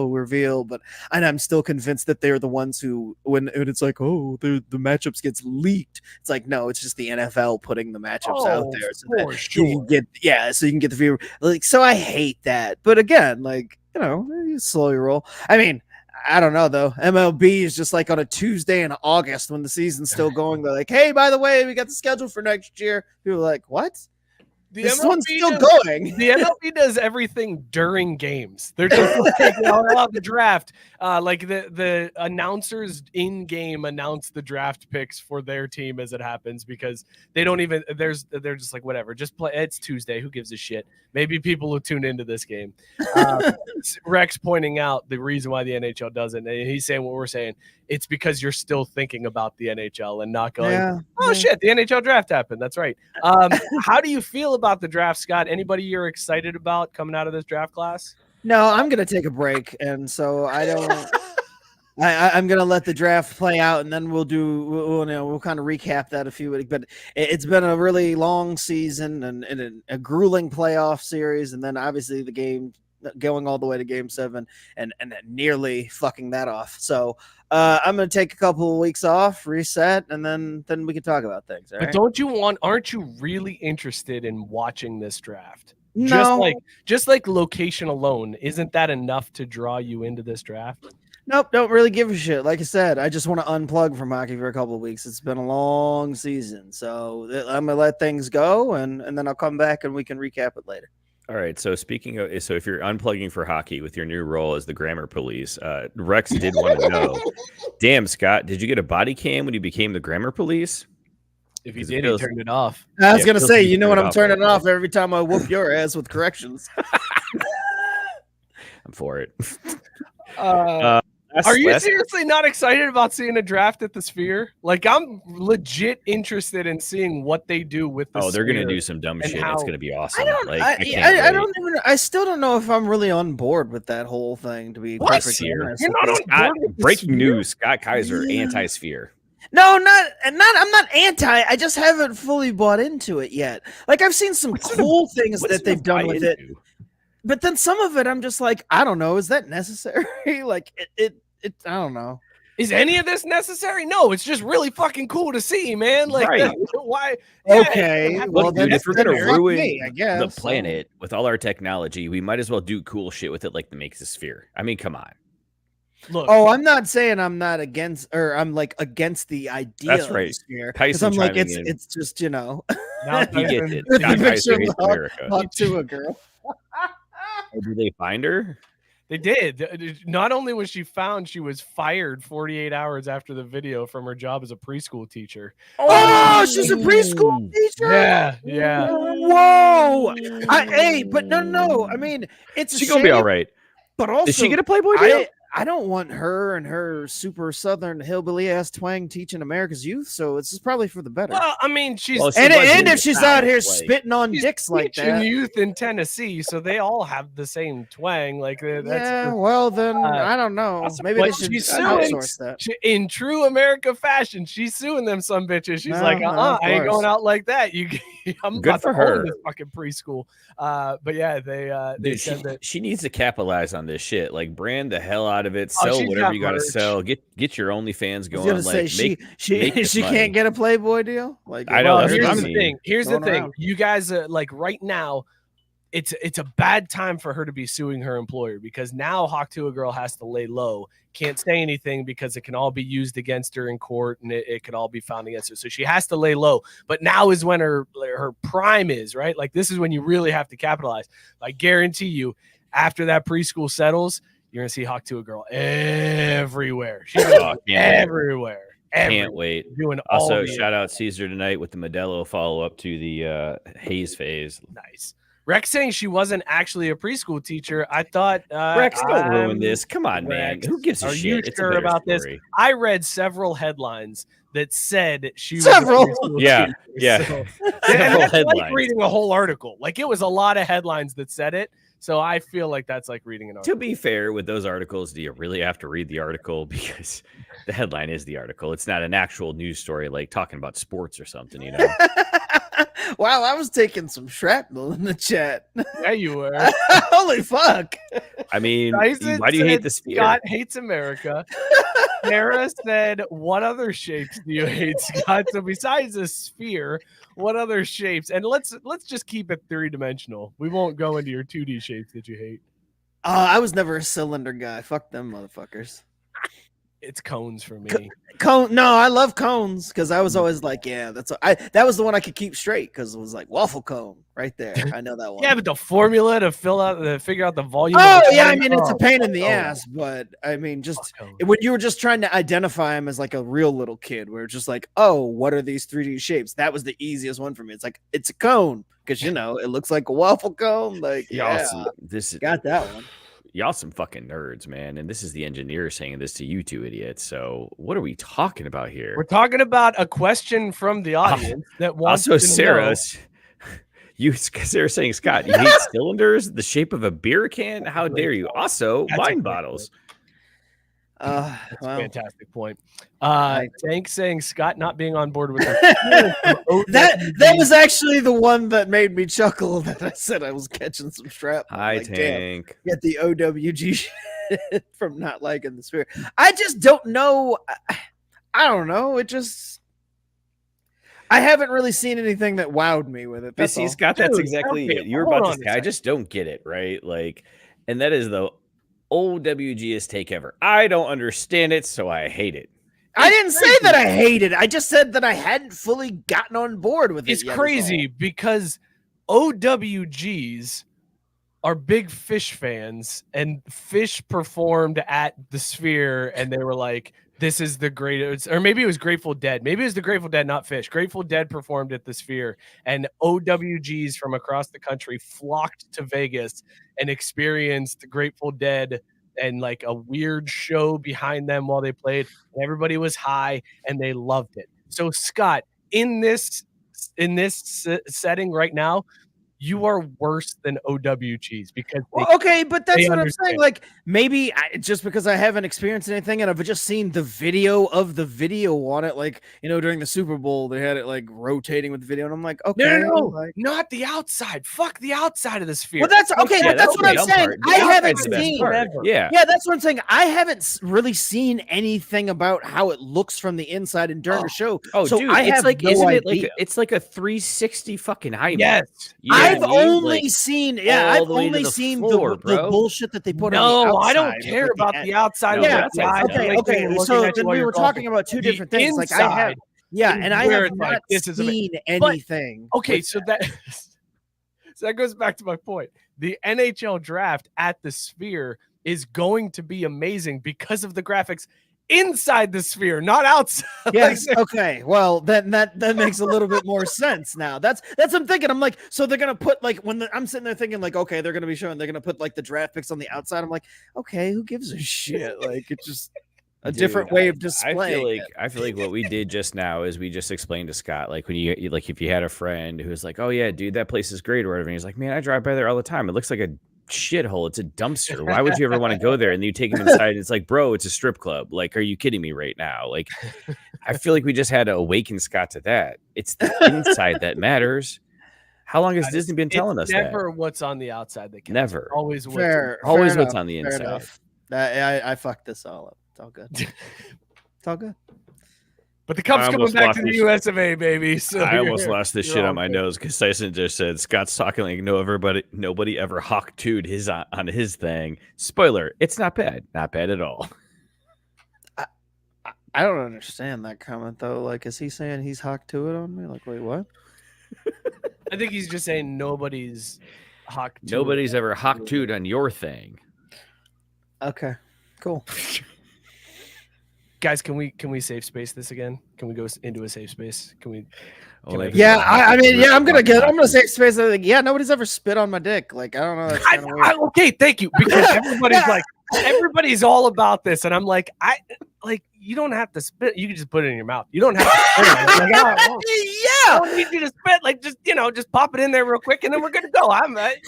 reveal. But I'm still convinced that they're the ones who when it's like the matchups gets leaked. It's like no, it's just the NFL putting the matchups out there so that you can get the viewer. Like, so I hate that. But again, you slowly roll. I mean, I don't know though. MLB is just like on a Tuesday in August when the season's still going. They're like, hey, by the way, we got the schedule for next year. People are like, what? This one's still going. The MLB does everything during games. They're just like, the draft. Like the announcers in game announce the draft picks for their team as it happens because they don't even. They're just like whatever. Just play. It's Tuesday. Who gives a shit? Maybe people will tune into this game. Rex pointing out the reason why the NHL doesn't. And he's saying what we're saying. It's because you're still thinking about the NHL and not going, shit, the NHL draft happened. That's right. How do you feel about the draft, Scott? Anybody you're excited about coming out of this draft class? No, I'm going to take a break. And so I don't. I'm going to let the draft play out, and then we'll kind of recap that a few weeks. But it's been a really long season and a grueling playoff series. And then obviously the game going all the way to game 7 and nearly fucking that off. So I'm going to take a couple of weeks off, reset, and then we can talk about things. But aren't you really interested in watching this draft? No. Just like location alone, isn't that enough to draw you into this draft? Nope, don't really give a shit. Like I said, I just want to unplug from hockey for a couple of weeks. It's been a long season. So I'm going to let things go, and then I'll come back and we can recap it later. All right. So if you're unplugging for hockey with your new role as the grammar police, Rex did want to know, damn, Scott, did you get a body cam when you became the grammar police? If he did, he turned it off. I was Yeah, gonna feels say, like you you know turned what? it I'm off turning it right off every time I whoop your ass with corrections. I'm for it. Are you seriously not excited about seeing a draft at the Sphere? Like, I'm legit interested in seeing what they do with the they're gonna Sphere do some dumb and shit. how- It's gonna be awesome. I still don't know if I'm really on board with that whole thing. To be perfectly Sphere? honest, You're not on Scott, board with the breaking Sphere? news: Scott Kaiser anti-sphere. No, not. I'm not anti. I just haven't fully bought into it yet. Like I've seen some cool things that they've done with it, but then some of it, I'm just like, I don't know. Is that necessary? Like it. I don't know. Is any of this necessary? No, it's just really fucking cool to see, man. Like, Right. why? Okay, Yeah, well Look, then dude, if we're gonna fuck ruin me, I guess, the planet with all our technology, we might as well do cool shit with it, like the makes a sphere. I mean, come on. Look, Oh, I'm not saying I'm not against, or I'm like against the idea. That's right. Of the sphere, Tyson I'm like, chiming in. it's just now He gets it. the Scott picture Kaiser of hates the America. hot Tuah girl. Oh, did they find her? they did. Not only was she found, she was fired 48 hours after the video from her job as a preschool teacher. Oh, she's a preschool teacher. Yeah. Whoa. But no. I mean, it's She's gonna be all right. But also, Did she get a Playboy deal? I don't want her and her super southern hillbilly ass twang teaching America's youth, so it's probably for the better. Well, I mean, she's and if she's out here spitting on dicks like teaching that, youth in Tennessee, so they all have the same twang. Like that's well then I don't know. Maybe they should outsource that. In true America fashion, she's suing them some bitches. She's like, I ain't going out like that. I'm good about for to own her. this fucking preschool. But yeah, they said that she needs to capitalize on this shit. Like brand the hell out of it. Sell whatever you got to sell. Get your OnlyFans going. I was gonna say she can't get a Playboy deal. Like I know. Here's the thing. Here's the thing. You guys like right now. It's a bad time for her to be suing her employer because now Hawk Tuah girl has to lay low, can't say anything because it can all be used against her in court and it can all be found against her. So she has to lay low. But now is when her prime is, right? Like this is when you really have to capitalize. I guarantee you, after that preschool settles, you're gonna see Hawk Tuah girl everywhere. She's everywhere. Can't wait. Doing also, shout out Caesar tonight with the Modelo follow up to the Hayes phase. Nice. Rex saying she wasn't actually a preschool teacher. I thought Rex, don't ruin this. Come on, man. Who gives a shit? Are you sure about this? I read several headlines that said she was several. Yeah. So, and that's like reading a whole article. Like it was a lot of headlines that said it. So I feel like that's like reading an article. To be fair, with those articles, do you really have to read the article? Because the headline is the article. It's not an actual news story like talking about sports or something, you know? Wow, I was taking some shrapnel in the chat. Yeah, you were. Holy fuck. I mean, Tyson why do you hate the sphere? Scott hates America. Sarah said, what other shapes do you hate, Scott? So besides a sphere, what other shapes? And let's just keep it three-dimensional. We won't go into your 2D shapes that you hate. I was never a cylinder guy. Fuck them motherfuckers. It's cones for me. Cone? No, I love cones because I was always like, yeah, that was the one I could keep straight because it was like waffle cone right there. I know that one. Yeah, but the formula to figure out the volume. Oh yeah, I mean it's a pain in the ass, but I mean just when you were just trying to identify him as like a real little kid, where it's just like, oh, what are these 3D shapes? That was the easiest one for me. It's like it's a cone because it looks like a waffle cone. Like got that one. Y'all some fucking nerds, man. And this is the engineer saying this to you two idiots. So what are we talking about here? We're talking about a question from the audience that wants also to Sarah saying, Scott, you hate cylinders, the shape of a beer can? How dare you? Also, wine bottles. That's a fantastic point. Tank saying Scott not being on board with that was actually the one that made me chuckle. That I said I was catching some strap. Hi, like, Tank. Get the OWG shit from not liking the sphere. I just don't know. I don't know. I haven't really seen anything that wowed me with it. See, Scott, that's exactly it. You're about to say, I just don't get it, right? Like, and that is the OWG's take ever. I don't understand it, so I hate it. I didn't say that I hate it. I just said that I hadn't fully gotten on board with it. It's crazy because OWGs are big Fish fans, and Fish performed at the Sphere, and they were like, this is the greatest, or maybe it was Grateful Dead. Maybe it was the Grateful Dead, not Fish. Grateful Dead performed at the Sphere, and OWGs from across the country flocked to Vegas and experienced Grateful Dead and like a weird show behind them while they played. And everybody was high and they loved it. So Scott, in this setting right now, you are worse than OWGs because okay, but that's what I'm understand. saying. Like maybe just because I haven't experienced anything and I've just seen the video of the video on it, like during the Super Bowl they had it like rotating with the video, and I'm like, okay, no, like, not the outside. Fuck the outside of the Sphere. well, that's okay, Yeah, but that's what I'm the saying. part. I The haven't outside's the best seen. part. Yeah. Yeah, that's what I'm saying. I haven't really seen anything about how it looks from the inside and during the show. Oh, so dude, I it's have like, no isn't idea. it like it's like a 360 fucking high? Yes. You know what I've I mean? only Like, seen, all I've the way to only the seen floor, the bro. bullshit that they put on the No, outside. I don't care with about the outside. No, of the the outside's guy. fine. Okay, Like, okay. looking So at you then while we you're were golfing. talking about two The different things. Like I have, inside and I where have it's like, not this is seen But- anything. Okay, with so that goes back to my point. The NHL draft at the Sphere is going to be amazing because of the graphics inside the Sphere, not outside. yes. Okay. Well, then that makes a little bit more sense now. That's what I'm thinking. I'm like, so they're gonna put like I'm sitting there thinking like, okay, they're gonna put like the draft picks on the outside. I'm like, okay, who gives a shit? Like it's just a Dude, different way of displaying. I feel like what we did just now is we just explained to Scott, like when you like if you had a friend who's like, oh yeah, dude, that place is great or whatever, and he's like, man, I drive by there all the time. It looks like a shithole. It's a dumpster. Why would you ever want to go there? And you take him inside and it's like, bro, it's a strip club. Like, are you kidding me right now? Like, I feel like we just had to awaken Scott to that. It's the inside that matters. How long has Disney been telling us that? Never what's on the outside that counts. Never. Always what's Fair, Always fair what's enough, on the fair inside. enough. I fucked this all up. It's all good. It's all good. But the Cup's I coming almost back lost to the this- US of A, baby. So I almost you're- lost this you're shit all on my good. nose because Tyson just said Scott's talking like nobody ever hawk tooed his on his thing. Spoiler, it's not bad. Not bad at all. I don't understand that comment though. Like, is he saying he's hawk to it on me? Like, wait, what? I think he's just saying nobody's hawk. Nobody's ever hawk tooed on your thing. Okay, cool. Guys, can we safe space this again? Can we go into a safe space? Can we? Only if Yeah, it's I mean, yeah, I'm fucking gonna say space. Like, yeah, nobody's ever spit on my dick. Like, I don't know. That's kind of weird. Okay, thank you. Because everybody's all about this, and I'm like, you don't have to spit. You can just put it in your mouth. You don't have to spit on it. Like, I don't need you to spit. Like, just pop it in there real quick, and then we're good to go. Like,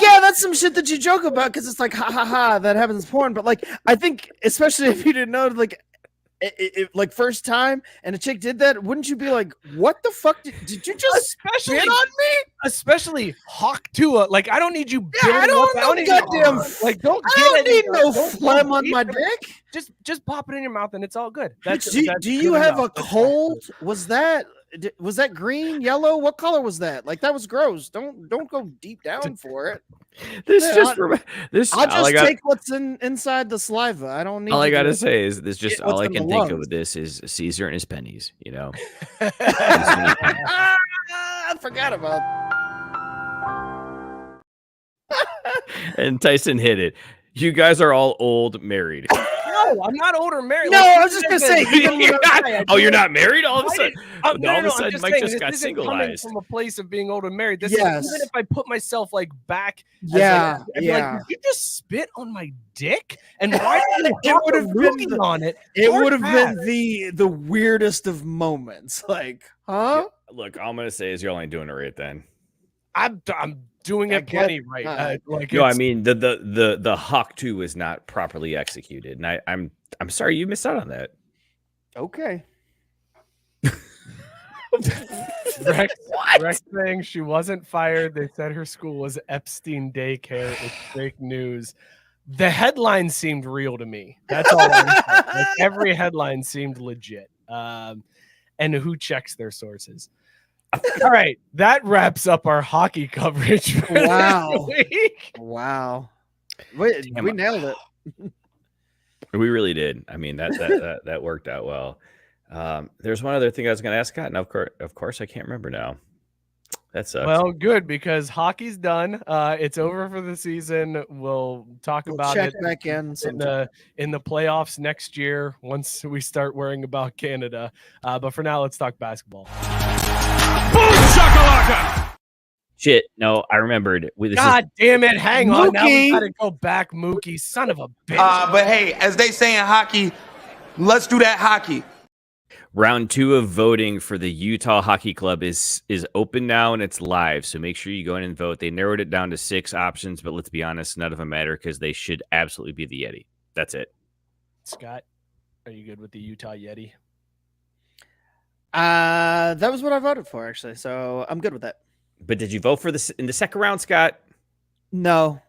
yeah, that's some shit that you joke about because it's like, ha ha ha, that happens in porn. But like, I think, especially if you didn't know, like, like first time and a chick did that, wouldn't you be like, what the fuck did you just spit on me? Especially hawk Tuah. Like, I don't need you. Yeah, I don't building up. know need you- goddamn. Like, don't. I don't get it. need no Don't phlegm on keep my it. dick. Just pop it in your mouth, and it's all good. Do you good have enough. a cold? Was that green, yellow? What color was that? Like, that was gross. Don't go deep down for it. This Yeah, just this. I'll just take what's inside the saliva. I don't need. All I to gotta do- say is this. Just what's all I in the can think of lungs. with this is Caesar and his pennies. You know. I forgot about. And Tyson hit it. You guys are all old, married. No, I'm not older married. No, Like, I was just gonna say. You're not married all of a Why sudden. did- all of a I'm sudden, just Mike saying, just this got isn't coming single-eyed. from a place of being older married. This Yes. is, even if I put myself like back, as, Yeah, I'd be yeah. Like, did you just spit on my dick? And why did It you would have been been on it? It Or would have bad? been the weirdest of moments. Like, huh? Look, all I'm gonna say is you're only doing it right then. I'm doing I it get- plenty right. Like, No, I it's- mean the hawk 2 was not properly executed, and I'm sorry you missed out on that. Okay. Rex saying she wasn't fired. They said her school was Epstein daycare. It's fake news. The headline seemed real to me. That's all I'm saying. Like, every headline seemed legit. And who checks their sources? All right, that wraps up our hockey coverage. For this Wow. week. Wow. We nailed it. We really did. I mean that worked out well. There's one other thing I was going to ask Scott, and of course I can't remember now. That sucks. Well, good, because hockey's done. It's over for the season. We'll talk about check it back in in the playoffs next year once we start worrying about Canada. But for now, let's talk basketball. Boom shakalaka! Shit. No, I remembered. God damn it. Hang on. Now we Mookie. got to go back, Mookie. Son of a bitch. But hey, as they say in hockey, let's do that hockey. Round 2 of voting for the Utah Hockey Club is open now, and it's live. So make sure you go in and vote. They narrowed it down to 6 options, but let's be honest, none of them matter because they should absolutely be the Yeti. That's it. Scott, are you good with the Utah Yeti? That was what I voted for, actually. So I'm good with that. But did you vote for this in the second round, Scott? No.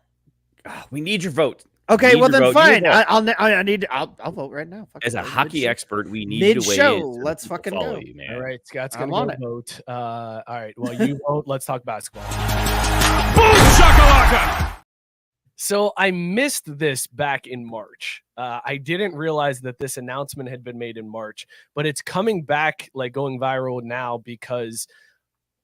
We need your vote. Okay, Need well your then vote. You fine. vote. I'll vote right now. Fuck As it. a hockey expert, we need you to weigh in. Mid-show, so let's people fucking follow go. you, man. All right, Scott's I'm going on to it. vote. All right, well, you vote. Let's talk basketball. Boom shakalaka! So I missed this back in March. I didn't realize that this announcement had been made in March, but it's coming back, like going viral now, because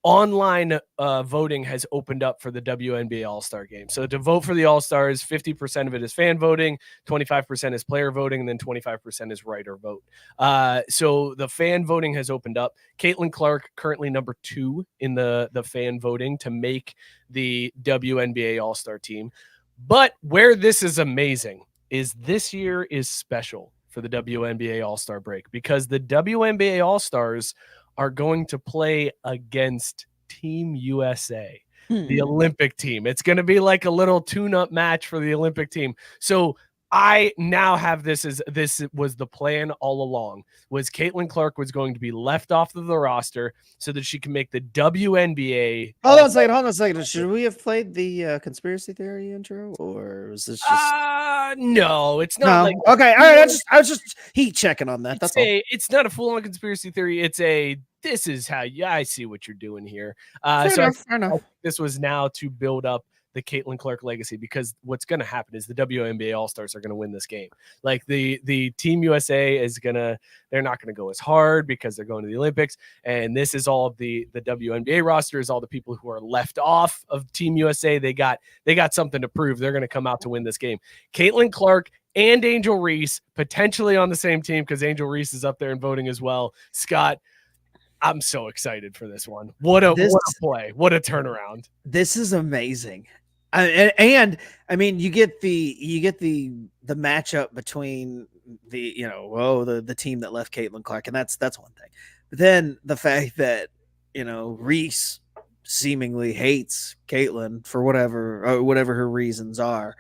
online voting has opened up for the WNBA All Star game. So to vote for the All Stars, 50% of it is fan voting, 25% is player voting, and then 25% is writer vote. So the fan voting has opened up. Caitlin Clark, currently number 2 in the fan voting to make the WNBA All Star team. But where this is amazing is this year is special for the WNBA All Star break, because the WNBA All Stars are going to play against Team USA, the Olympic team. It's going to be like a little tune-up match for the Olympic team. So I now have this as this was the plan all along, was Caitlin Clark was going to be left off of the roster so that she can make the WNBA. Hold on a second. Should we have played the conspiracy theory intro, or was this just? No, it's not. No. Like, Okay, all right. I was just heat checking on that. That's all. It's not a full-on conspiracy theory. It's this is how I see what you're doing here. Fair enough. I think this was now to build up the Caitlin Clark legacy, because what's going to happen is the WNBA All Stars are going to win this game. Like the Team USA they're not going to go as hard because they're going to the Olympics. And this is all of the WNBA roster is all the people who are left off of Team USA. They got something to prove. They're going to come out to win this game. Caitlin Clark and Angel Reese potentially on the same team, because Angel Reese is up there and voting as well. Scott, I'm so excited for this one. What a play. What a turnaround. This is amazing. And I mean, you get the matchup between the team that left Caitlin Clark, and that's one thing. But then the fact that Reese seemingly hates Caitlin for whatever her reasons are,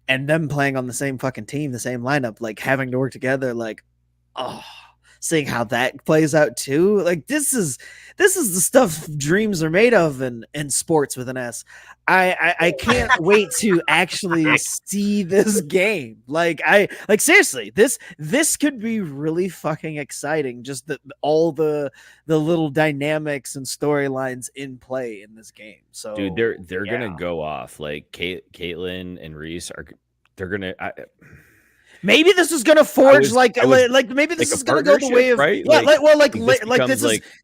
and them playing on the same fucking team, the same lineup, like having to work together, like seeing how that plays out too. Like this is the stuff dreams are made of in sports with an S. I can't wait to actually see this game. Like seriously, this could be really fucking exciting. Just all the little dynamics and storylines in play in this game. So dude, they're gonna go off. Like Caitlin and Reese they're gonna. Maybe this is gonna forge maybe this is gonna go the way of right?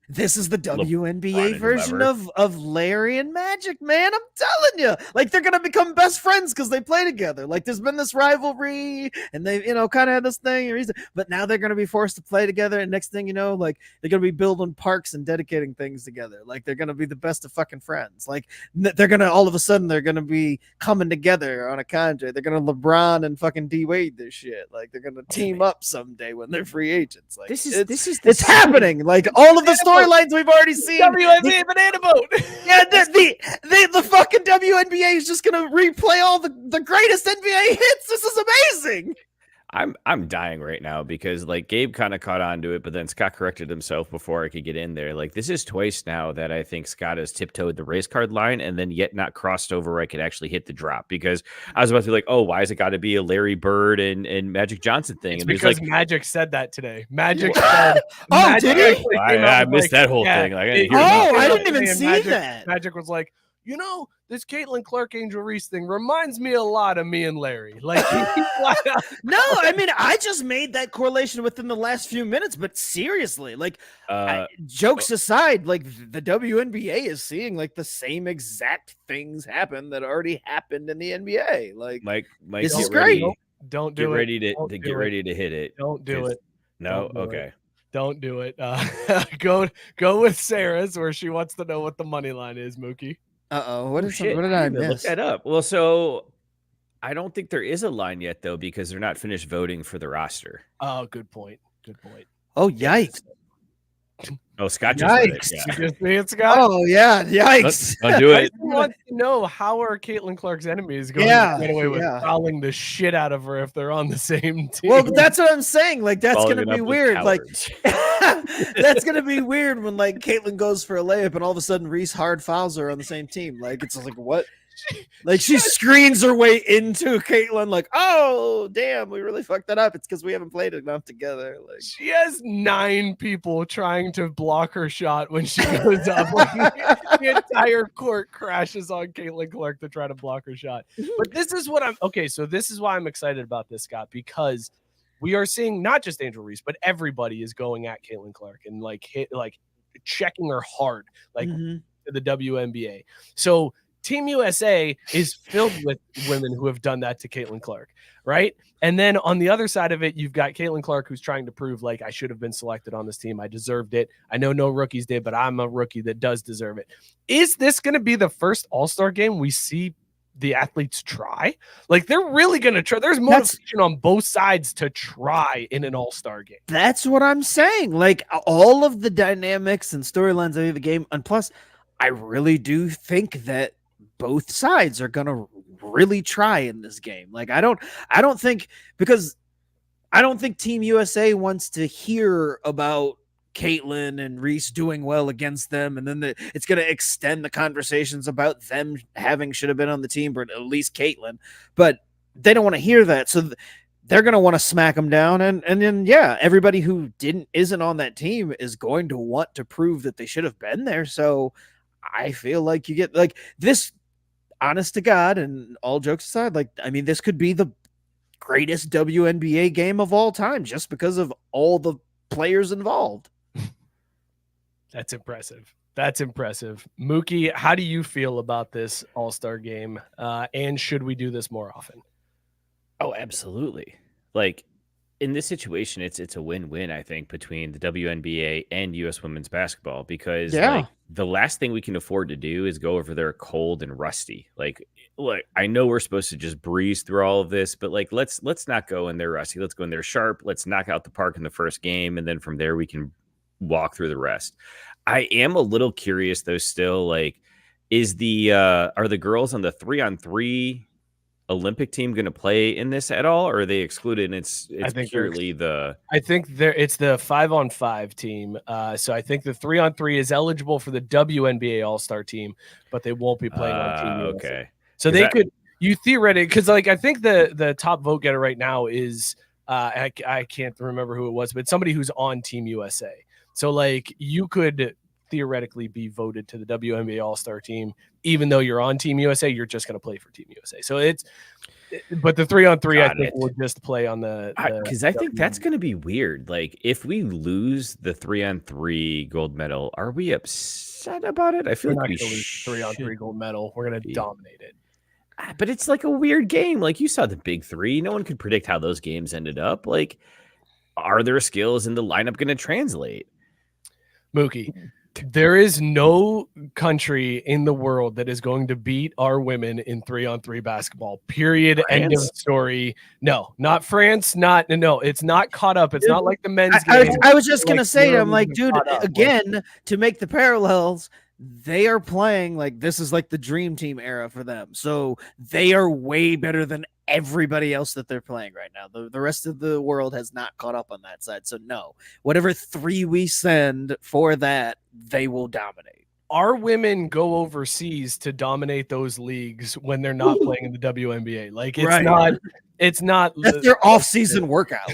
This is the WNBA version of Larry and Magic, man. I'm telling you, like they're gonna become best friends because they play together. Like there's been this rivalry, and they kind of had this thing, but now they're gonna be forced to play together. And next thing you know, like they're gonna be building parks and dedicating things together. Like they're gonna be the best of fucking friends. Like they're gonna all of a sudden they're gonna be coming together on a contract. They're gonna LeBron and fucking D Wade this shit. Like they're gonna team up someday when they're free agents. Like it's happening. Like all of the storylines we've already seen. WNBA banana boat. Yeah, the fucking WNBA is just gonna replay all the greatest NBA hits. This is amazing. I'm dying right now because like Gabe kind of caught on to it, but then Scott corrected himself before I could get in there. Like this is twice now that I think Scott has tiptoed the race card line and then yet not crossed over where I could actually hit the drop, because I was about to be like, oh, why is it got to be a Larry Bird and Magic Johnson thing? It's and because like, Magic said that today. Magic said, did he? I missed that whole thing. Like, I didn't even see that. Magic was like, this Caitlin Clark Angel Reese thing reminds me a lot of me and Larry. Like, no, I mean, I just made that correlation within the last few minutes, but seriously, like, jokes aside, like the WNBA is seeing like the same exact things happen that already happened in the NBA. Like, Mike, this is great. Don't do get it. Get ready to hit it. Don't do it. No, Don't do okay. It. Don't do it. Go with Sarah's, where she wants to know what the money line is, Mookie. What did I miss? Look that up. Well, so I don't think there is a line yet, though, because they're not finished voting for the roster. Oh, good point. Oh, yikes. Oh, Scott just read it. Yikes. Yeah. You just see it, Scott? Oh, yeah. Yikes. Don't do I it. want to know, how are Caitlin Clark's enemies going to get away with fouling the shit out of her if they're on the same team? Well, that's what I'm saying. Like, that's Following going to it be up with weird. Like, cowards. that's going to be weird when, like, Caitlin goes for a layup and all of a sudden Reese hard fouls her on the same team. Like, it's like, what? Like, she screens her way into Caitlin, like, oh, damn, we really fucked that up. It's because we haven't played enough together. Like, she has 9 people trying to block her shot when she goes up. Like, the entire court crashes on Caitlin Clark to try to block her shot. But this is what this is why I'm excited about this, Scott, because we are seeing not just Angel Reese, but everybody is going at Caitlin Clark and like checking her hard, like to the WNBA. So Team USA is filled with women who have done that to Caitlin Clark, right? And then on the other side of it, you've got Caitlin Clark, who's trying to prove, like, I should have been selected on this team. I deserved it. I know no rookies did, but I'm a rookie that does deserve it. Is this going to be the first All-Star game we see the athletes try? Like, they're really going to try. There's motivation on both sides to try in an All-Star game. That's what I'm saying. Like, all of the dynamics and storylines of the game. And plus, I really do think that both sides are going to really try in this game. Like, I don't think Team USA wants to hear about Caitlin and Reese doing well against them, and then it's going to extend the conversations about them should have been on the team, but at least Caitlin. But they don't want to hear that, so they're going to want to smack them down, and then everybody who isn't on that team is going to want to prove that they should have been there. So I feel like you get like this. Honest to God, and all jokes aside, like, I mean, this could be the greatest WNBA game of all time just because of all the players involved. That's impressive. Mookie, how do you feel about this All-Star game? And should we do this more often? Oh, absolutely. Like, in this situation, it's a win-win, I think, between the WNBA and U.S. women's basketball, because like, the last thing we can afford to do is go over there cold and rusty. Like, look, I know we're supposed to just breeze through all of this, but like, let's not go in there rusty. Let's go in there sharp. Let's knock out the park in the first game, and then from there we can walk through the rest. I am a little curious though. Still, like, are the girls on the 3-on-3 Olympic team going to play in this at all, or are they excluded? And it's purely I think it's the 5-on-5 team. So I think the 3-on-3 is eligible for the WNBA All Star team, but they won't be playing on Team USA. Okay. So you theoretically, because like I think the top vote getter right now is I can't remember who it was, but somebody who's on Team USA. So like you could theoretically be voted to the WNBA All Star team, even though you're on Team USA. You're just going to play for Team USA. So but the 3-on-3, I think we'll just play on the because I think that's going to be weird. Like, if we lose the 3-on-3 gold medal, are we upset about it? I feel like we lose 3-on-3 gold medal. We're going to dominate it. But it's like a weird game. Like, you saw the big three. No one could predict how those games ended up. Like, are their skills in the lineup going to translate? Mookie, there is no country in the world that is going to beat our women in 3-on-3 basketball. Period. France? End of story. No, not France. No, it's not caught up. It's not like the men's game. I was just going to say, Europe I'm like, is dude, caught up. again, to make the parallels, they are playing like this is like the dream team era for them. So they are way better than everybody else that they're playing right now. The rest of the world has not caught up on that side. So no, whatever 3 we send for that, they will dominate. our women go overseas to dominate those leagues when they're not playing in the WNBA. Like it's not That's their off-season workout.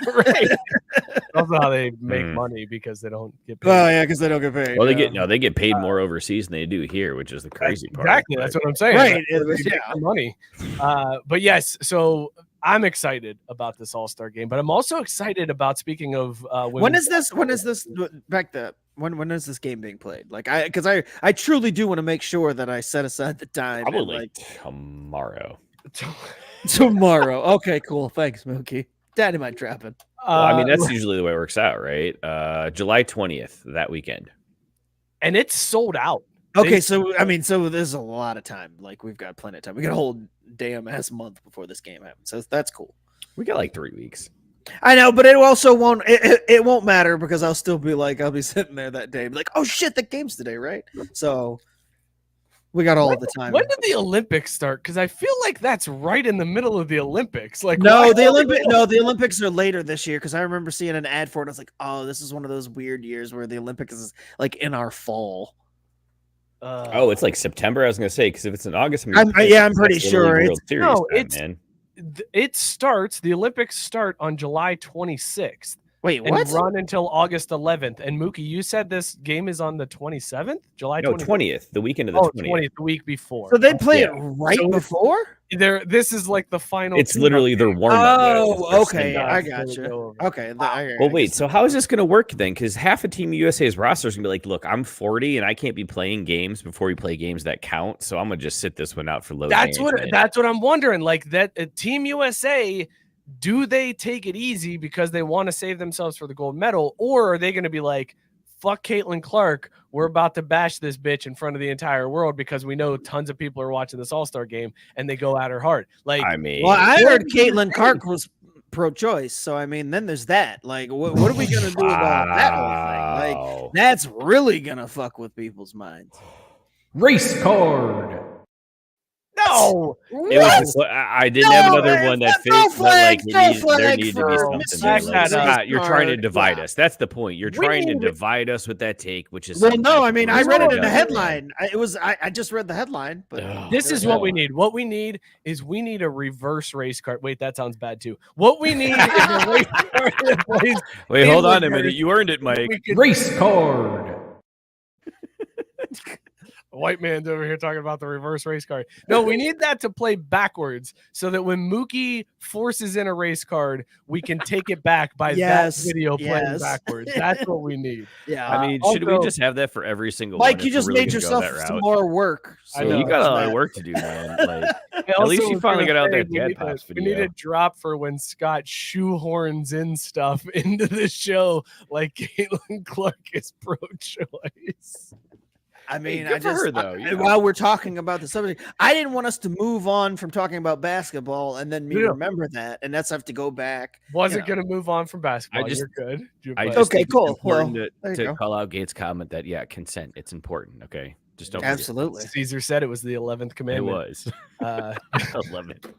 Right. That's how they make money because they don't get paid. Oh yeah, because they don't get paid. Well, they get paid more overseas than they do here, which is the crazy part. Exactly, that's what I'm saying. Right, They make money. But yes, so I'm excited about this All-Star game, but I'm also excited about, speaking of when is this back to when is this game being played? Like because I truly do want to make sure that I set aside the time. Probably tomorrow. Tomorrow. Okay, cool. Thanks, Mookie. Dynamite dropping. Well, I mean, that's usually the way it works out, right? July 20th, that weekend. And it's sold out. Okay, so there's a lot of time. Like, we've got plenty of time. We got a whole damn ass month before this game happens. So that's cool. We got like 3 weeks. I know, but it also won't it won't matter because I'll be sitting there that day, be like, oh shit, the game's today, right? So we got all of the time. When did the Olympics start? Because I feel like that's right in the middle of the Olympics. Like, the Olympics are later this year because I remember seeing an ad for it. I was like, oh, this is one of those weird years where the Olympics is like in our fall. It's like September. I was gonna say because if it's in August, I'm pretty sure it starts. The Olympics start on July 26th. Wait, and what? Run until August 11th. And Mookie, you said this game is on the 27th, July 20th, the weekend of the 20th, the week before. So they play it right before? This is like the final. It's literally their warm up. Oh, okay, I got you. Okay, well, wait. So how is this going to work then? Because half of Team USA's roster is going to be like, look, I'm 40 and I can't be playing games before we play games that count. So I'm gonna just sit this one out for low. That's what I'm wondering. Like that Team USA. Do they take it easy because they want to save themselves for the gold medal, or are they going to be like, fuck Caitlin Clark, we're about to bash this bitch in front of the entire world because we know tons of people are watching this All-Star game and they go at her hard. Like, I mean, well, I heard Caitlin Clark was pro-choice, so I mean, then there's that. Like, what are we going to do about that whole thing? Like, that's really going to fuck with people's minds. Race card. No, I didn't have another one that fits. There needs to be something. You're trying to divide us. That's the point. You're trying to divide us with that take, which is no. I mean, I read it in the headline. I just read the headline, but this is what we need. What we need is a reverse race card. Wait, that sounds bad too. What we need is a race card that plays. Wait, hold on a minute. You earned it, Mike. Race card. White man's over here talking about the reverse race card. No, we need that to play backwards so that when Mookie forces in a race card, we can take it back by that video playing backwards. That's what we need. Yeah. I mean, should we just have that for every single Mike, one? you just made yourself some more work. So you got a lot of work to do, man. Like, at least you finally got out that Dad Pops video. We need a drop for when Scott shoehorns in stuff into the show like Caitlin Clark is pro-choice. I mean, while we're talking about the subject, I didn't want us to move on from talking about basketball and then remember that, and that's have to go back. Wasn't going to move on from basketball. You're good. Okay, cool. It's important to call out Gates' comment that consent. It's important. Okay, just don't. Absolutely. Caesar said it was the 11th commandment. It was 11th.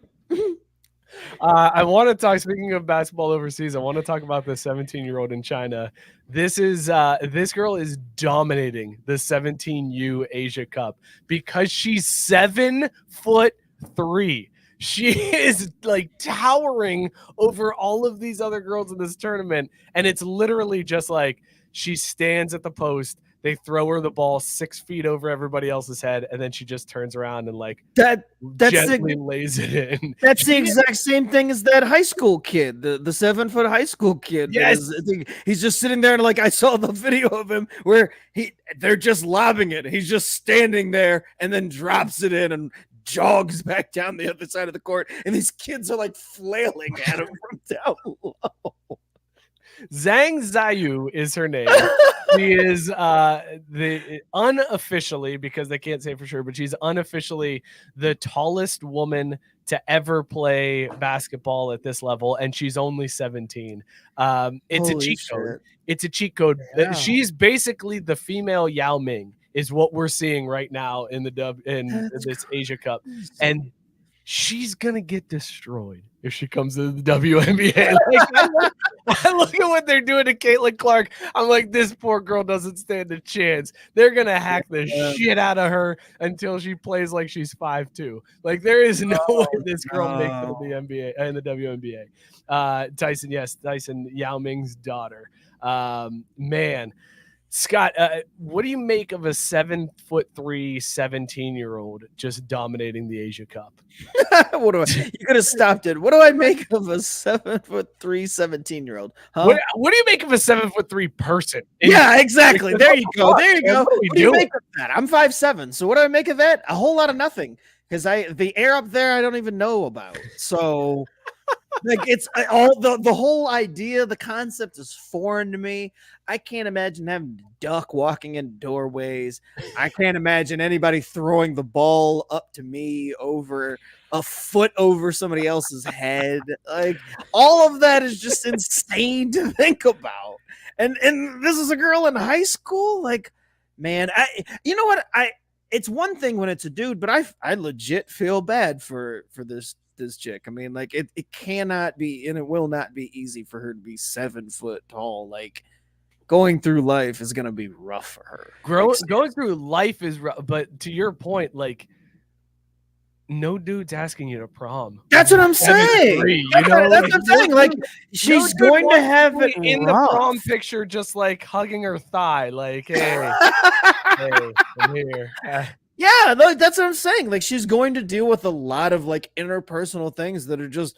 I want to talk. Speaking of basketball overseas, I want to talk about the 17-year-old in China. This girl is dominating the 17U Asia Cup because she's 7'3". She is like towering over all of these other girls in this tournament, and it's literally just like she stands at the post. They throw her the ball 6 feet over everybody else's head, and then she just turns around and gently lays it in. That's the exact same thing as that high school kid, the 7-foot high school kid. Yes. He's just sitting there and I saw the video of him where they're just lobbing it. He's just standing there and then drops it in and jogs back down the other side of the court, and these kids are flailing at him from down low. Zhang Ziyu is her name. She is unofficially, because they can't say for sure, but she's unofficially the tallest woman to ever play basketball at this level, and she's only 17. It's a cheat code. It's a cheat code. Yeah. She's basically the female Yao Ming, is what we're seeing right now in this Asia Cup. And she's gonna get destroyed if she comes to the WNBA. Like, I look at what they're doing to Caitlin Clark. I'm like, this poor girl doesn't stand a chance. They're gonna hack the shit out of her until she plays like she's 5'2". Like, there is no way this girl makes it in the NBA and the WNBA. Tyson, Yao Ming's daughter. Man. Scott, what do you make of a 7'3", 17-year-old just dominating the Asia Cup? You could have stopped it. What do I make of a 7'3", 17-year-old? Huh? What do you make of a 7'3" person? Yeah, exactly. There you go. There you go. What do you make of that? I'm 5'7", so what do I make of that? A whole lot of nothing, because the air up there I don't even know about. So. Like, it's all the whole idea, the concept is foreign to me. I can't imagine having to duck walking in doorways. I can't imagine anybody throwing the ball up to me over a foot over somebody else's head. Like, all of that is just insane to think about. And this is a girl in high school. Like, man, you know what? It's one thing when it's a dude, but I legit feel bad for this chick. I mean, like, it cannot be, and it will not be easy for her to be 7 foot tall. Like, going through life is going to be rough for her. Going through life is rough, but to your point, like, no dude's asking you to prom. That's what I'm saying. That's what I'm saying. Like, she's going to have it in rough. The prom picture, just like hugging her thigh, like, hey, hey, I'm here. Yeah, that's what I'm saying. Like, she's going to deal with a lot of like interpersonal things that are just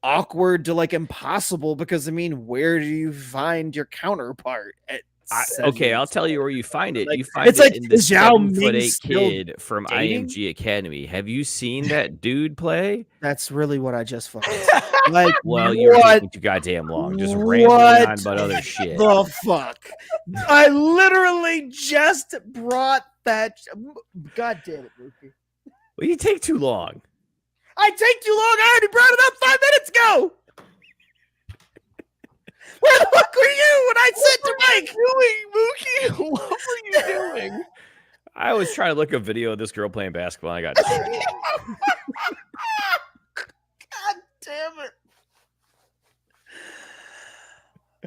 awkward to like impossible, because I mean, where do you find your counterpart at okay, I'll tell you where you find it. Like, you find it's it like in the Yao Ming 7'8" kid from dating? IMG Academy. Have you seen that dude play? That's really what I just fucking like. Well, you're taking too goddamn long. Just rambling on about other shit. The fuck? I literally just brought that. God damn it, Mookie. Well, you take too long. I take too long. I already brought it up 5 minutes ago. Where the fuck were you when I said to Mike? Mookie? What were you doing? I was trying to look at a video of this girl playing basketball, and I got distracted. God damn it.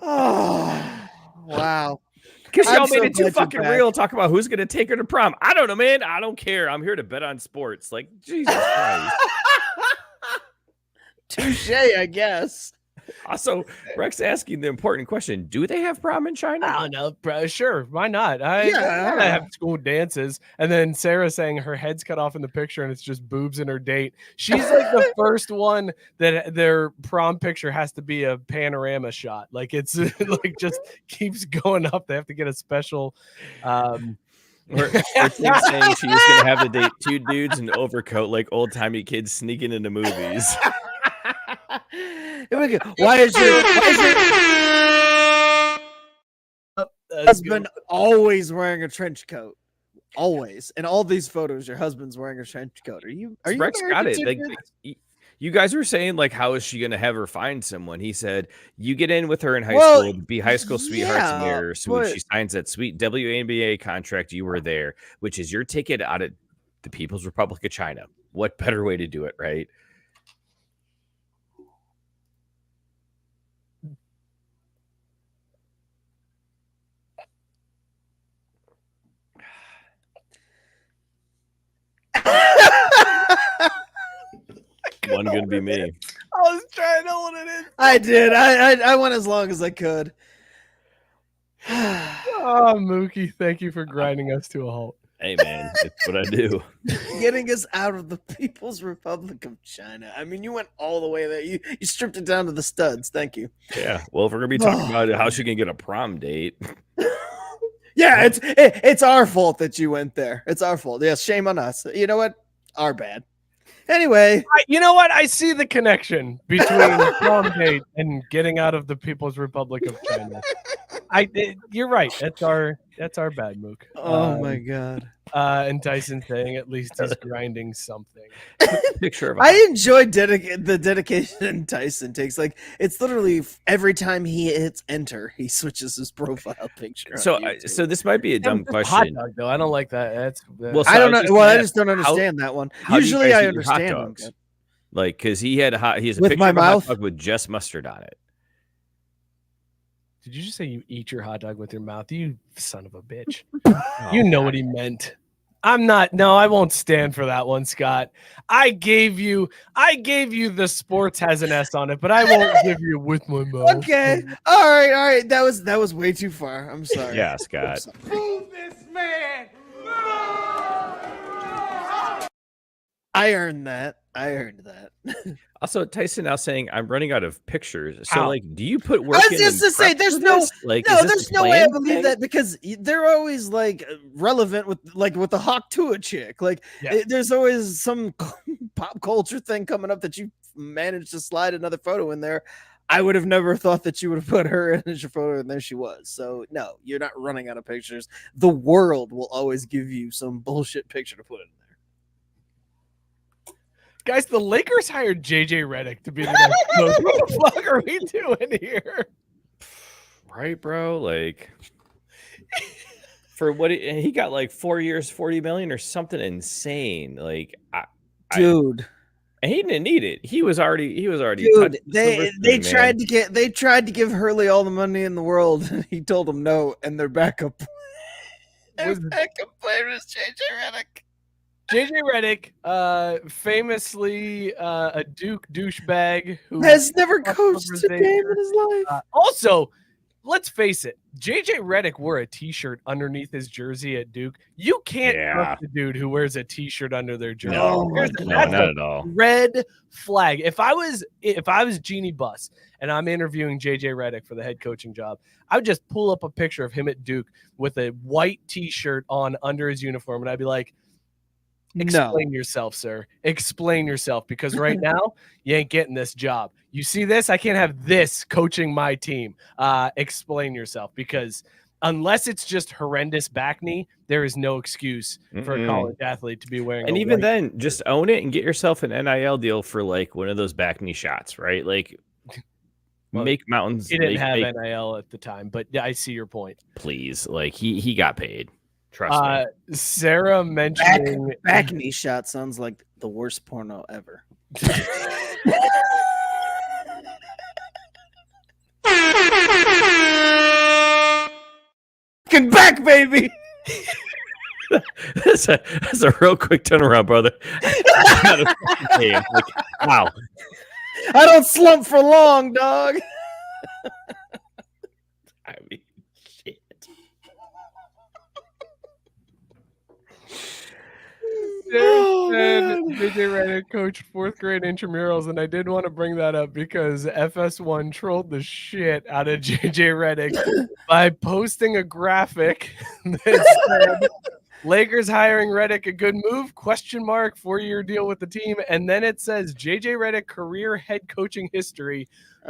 Oh, wow. Because y'all I'm made so it too glad fucking you're back. real. Talk about who's going to take her to prom. I don't know, man. I don't care. I'm here to bet on sports. Like, Jesus Christ. Touche, I guess. Also, Rex asking the important question: do they have prom in China? I don't know, bro. Sure, why not? I have school dances, and then Sarah saying her head's cut off in the picture, and it's just boobs in her date. She's like the first one that their prom picture has to be a panorama shot. Like, it's like just keeps going up. They have to get a special. Or saying she was going to have to date 2 dudes in overcoat, like old timey kids sneaking into movies. Why is your husband always wearing a trench coat? Always. In all these photos, your husband's wearing a trench coat. Are you Rex got it. Like, you guys were saying, like, how is she going to have her find someone? He said, you get in with her in high school, be high school sweethearts and mirrors. So when she signs that sweet WNBA contract, you were there, which is your ticket out of the People's Republic of China. What better way to do it, right? One gonna be me. I was trying to hold it in. I did. I went as long as I could. Oh, Mookie, thank you for grinding us to a halt. Hey, man, it's what I do. Getting us out of the People's Republic of China. I mean, you went all the way there. You stripped it down to the studs. Thank you. Yeah. Well, if we're gonna be talking about how she can get a prom date. Yeah, it's our fault that you went there. It's our fault. Yes, shame on us. You know what? Our bad. Anyway, you know what? I see the connection between prom date and getting out of the People's Republic of China. You're right. That's our bad, Mook. Oh my God. And Tyson saying at least he's grinding something. Picture of I enjoy the dedication Tyson takes. Like, it's literally every time he hits enter, he switches his profile picture. So this might be a dumb Hot question. dog, though. I don't like that. Well, so I don't know. was Well, I ask, just don't understand that one. how do you Usually guys I eat your hot understand them. dogs? Like, because he has a With picture my of a hot mouth? dog with just mustard on it. Did you just say you eat your hot dog with your mouth? You son of a bitch. You know what he meant. I won't stand for that one, Scott. I gave you the sports has an S on it, but I won't give you with my mouth. Okay. All right. That was way too far. I'm sorry. Yeah, Scott. Move this man. I earned that. Also, Tyson now saying I'm running out of pictures. So, Ow. like, do you put work? I was in just and to say, prep there's for no, this? Like, no, is this there's a no way I planned believe thing? that because they're always like relevant with the Hawk Tuah chick. Like, Yeah. there's always some pop culture thing coming up that you managed to slide another photo in there. I would have never thought that you would have put her in as your photo, and there she was. So no, you're not running out of pictures. The world will always give you some bullshit picture to put in there. Guys, the Lakers hired JJ Redick to be the next coach. What the fuck are we doing here? Right, bro? Like, for what he got, like 4 years, 40 million or something insane. Like, Dude. and he didn't need it. He was already. Dude, touched the silver they spoon, tried man. to give Hurley all the money in the world, and he told them no, and their backup player is JJ Redick. JJ Redick, famously a Duke douchebag who Has never coached a game in his life. Also, let's face it, JJ Redick wore a t-shirt underneath his jersey at Duke. You can't trust the dude who wears a t-shirt under their jersey. No, That's not a at all. red flag. If I was Jeannie Buss and I'm interviewing JJ Redick for the head coaching job, I would just pull up a picture of him at Duke with a white t-shirt on under his uniform, and I'd be like, explain yourself, sir. Explain yourself, because right now you ain't getting this job. You see this? I can't have this coaching my team. Explain yourself, because unless it's just horrendous back knee, there is no excuse for a college athlete to be wearing. And even then, just own it and get yourself an NIL deal for like one of those back knee shots, right? Like, make mountains. He didn't have NIL at the time, but yeah, I see your point. Please, like he got paid. Trust me. Sarah mentioning back knee shot sounds like the worst porno ever. Get back, baby. That's a real quick turnaround, brother. Like, wow. I don't slump for long, dog. I mean, shit. Sarah said JJ Redick coached fourth grade intramurals, and I did want to bring that up because FS1 trolled the shit out of JJ Redick by posting a graphic that said, Lakers hiring Redick a good move? ? 4-year deal with the team. And then it says JJ Redick career head coaching history.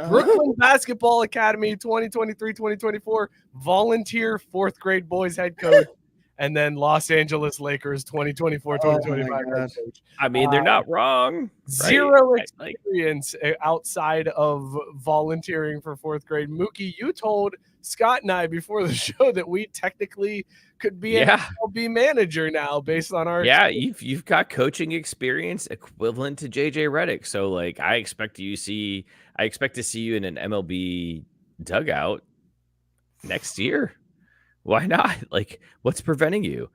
Brooklyn Basketball Academy 2023-2024 volunteer fourth grade boys head coach. And then Los Angeles Lakers 2024-2025 head coach. I mean, they're not wrong. Right? Zero experience outside of volunteering for fourth grade. Mookie, you told Scott and I before the show that we technically could be an MLB manager now based on our you've got coaching experience equivalent to JJ Redick. So like I expect to see you in an MLB dugout next year. Why not? Like, what's preventing you?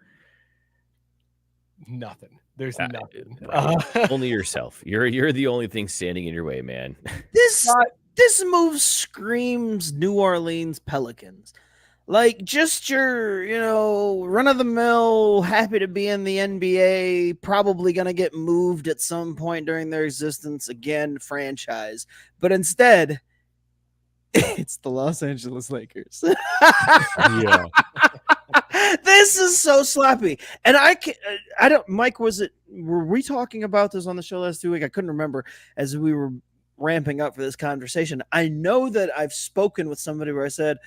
Nothing. There's nothing. Only yourself. You're the only thing standing in your way, man. This move screams New Orleans Pelicans. Like, just your, run-of-the-mill, happy to be in the NBA, probably going to get moved at some point during their existence again franchise. But instead, it's the Los Angeles Lakers. Yeah. This is so sloppy. And Mike, were we talking about this on the show last week? I couldn't remember as we were ramping up for this conversation. I know that I've spoken with somebody where I said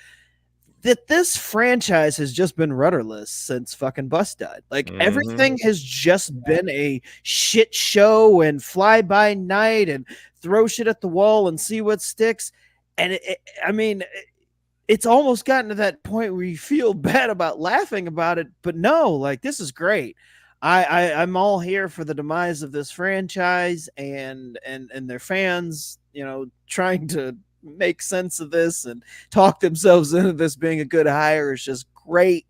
that this franchise has just been rudderless since fucking Bus died. Like everything has just been a shit show and fly by night and throw shit at the wall and see what sticks. And it's almost gotten to that point where you feel bad about laughing about it, but no, like this is great. I'm all here for the demise of this franchise and their fans, trying to make sense of this and talk themselves into this being a good hire is just great.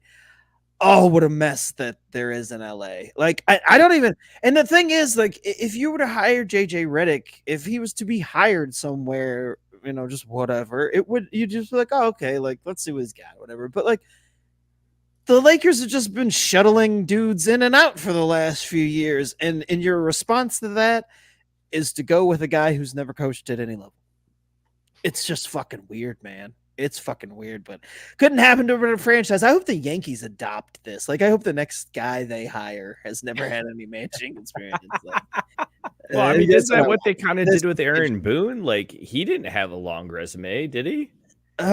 Oh, what a mess that there is in LA. Like, I don't even, and the thing is, like, if you were to hire JJ Redick, if he was to be hired somewhere, just whatever, you just be like, oh, okay, like, let's see what he's got, whatever. But like, the Lakers have just been shuttling dudes in and out for the last few years. And your response to that is to go with a guy who's never coached at any level. It's just fucking weird, man. It's fucking weird, but couldn't happen to a franchise. I hope the Yankees adopt this. Like, I hope the next guy they hire has never had any managing experience. Well, I mean, isn't that what they kind of did with Aaron Boone? Like, he didn't have a long resume, did he? He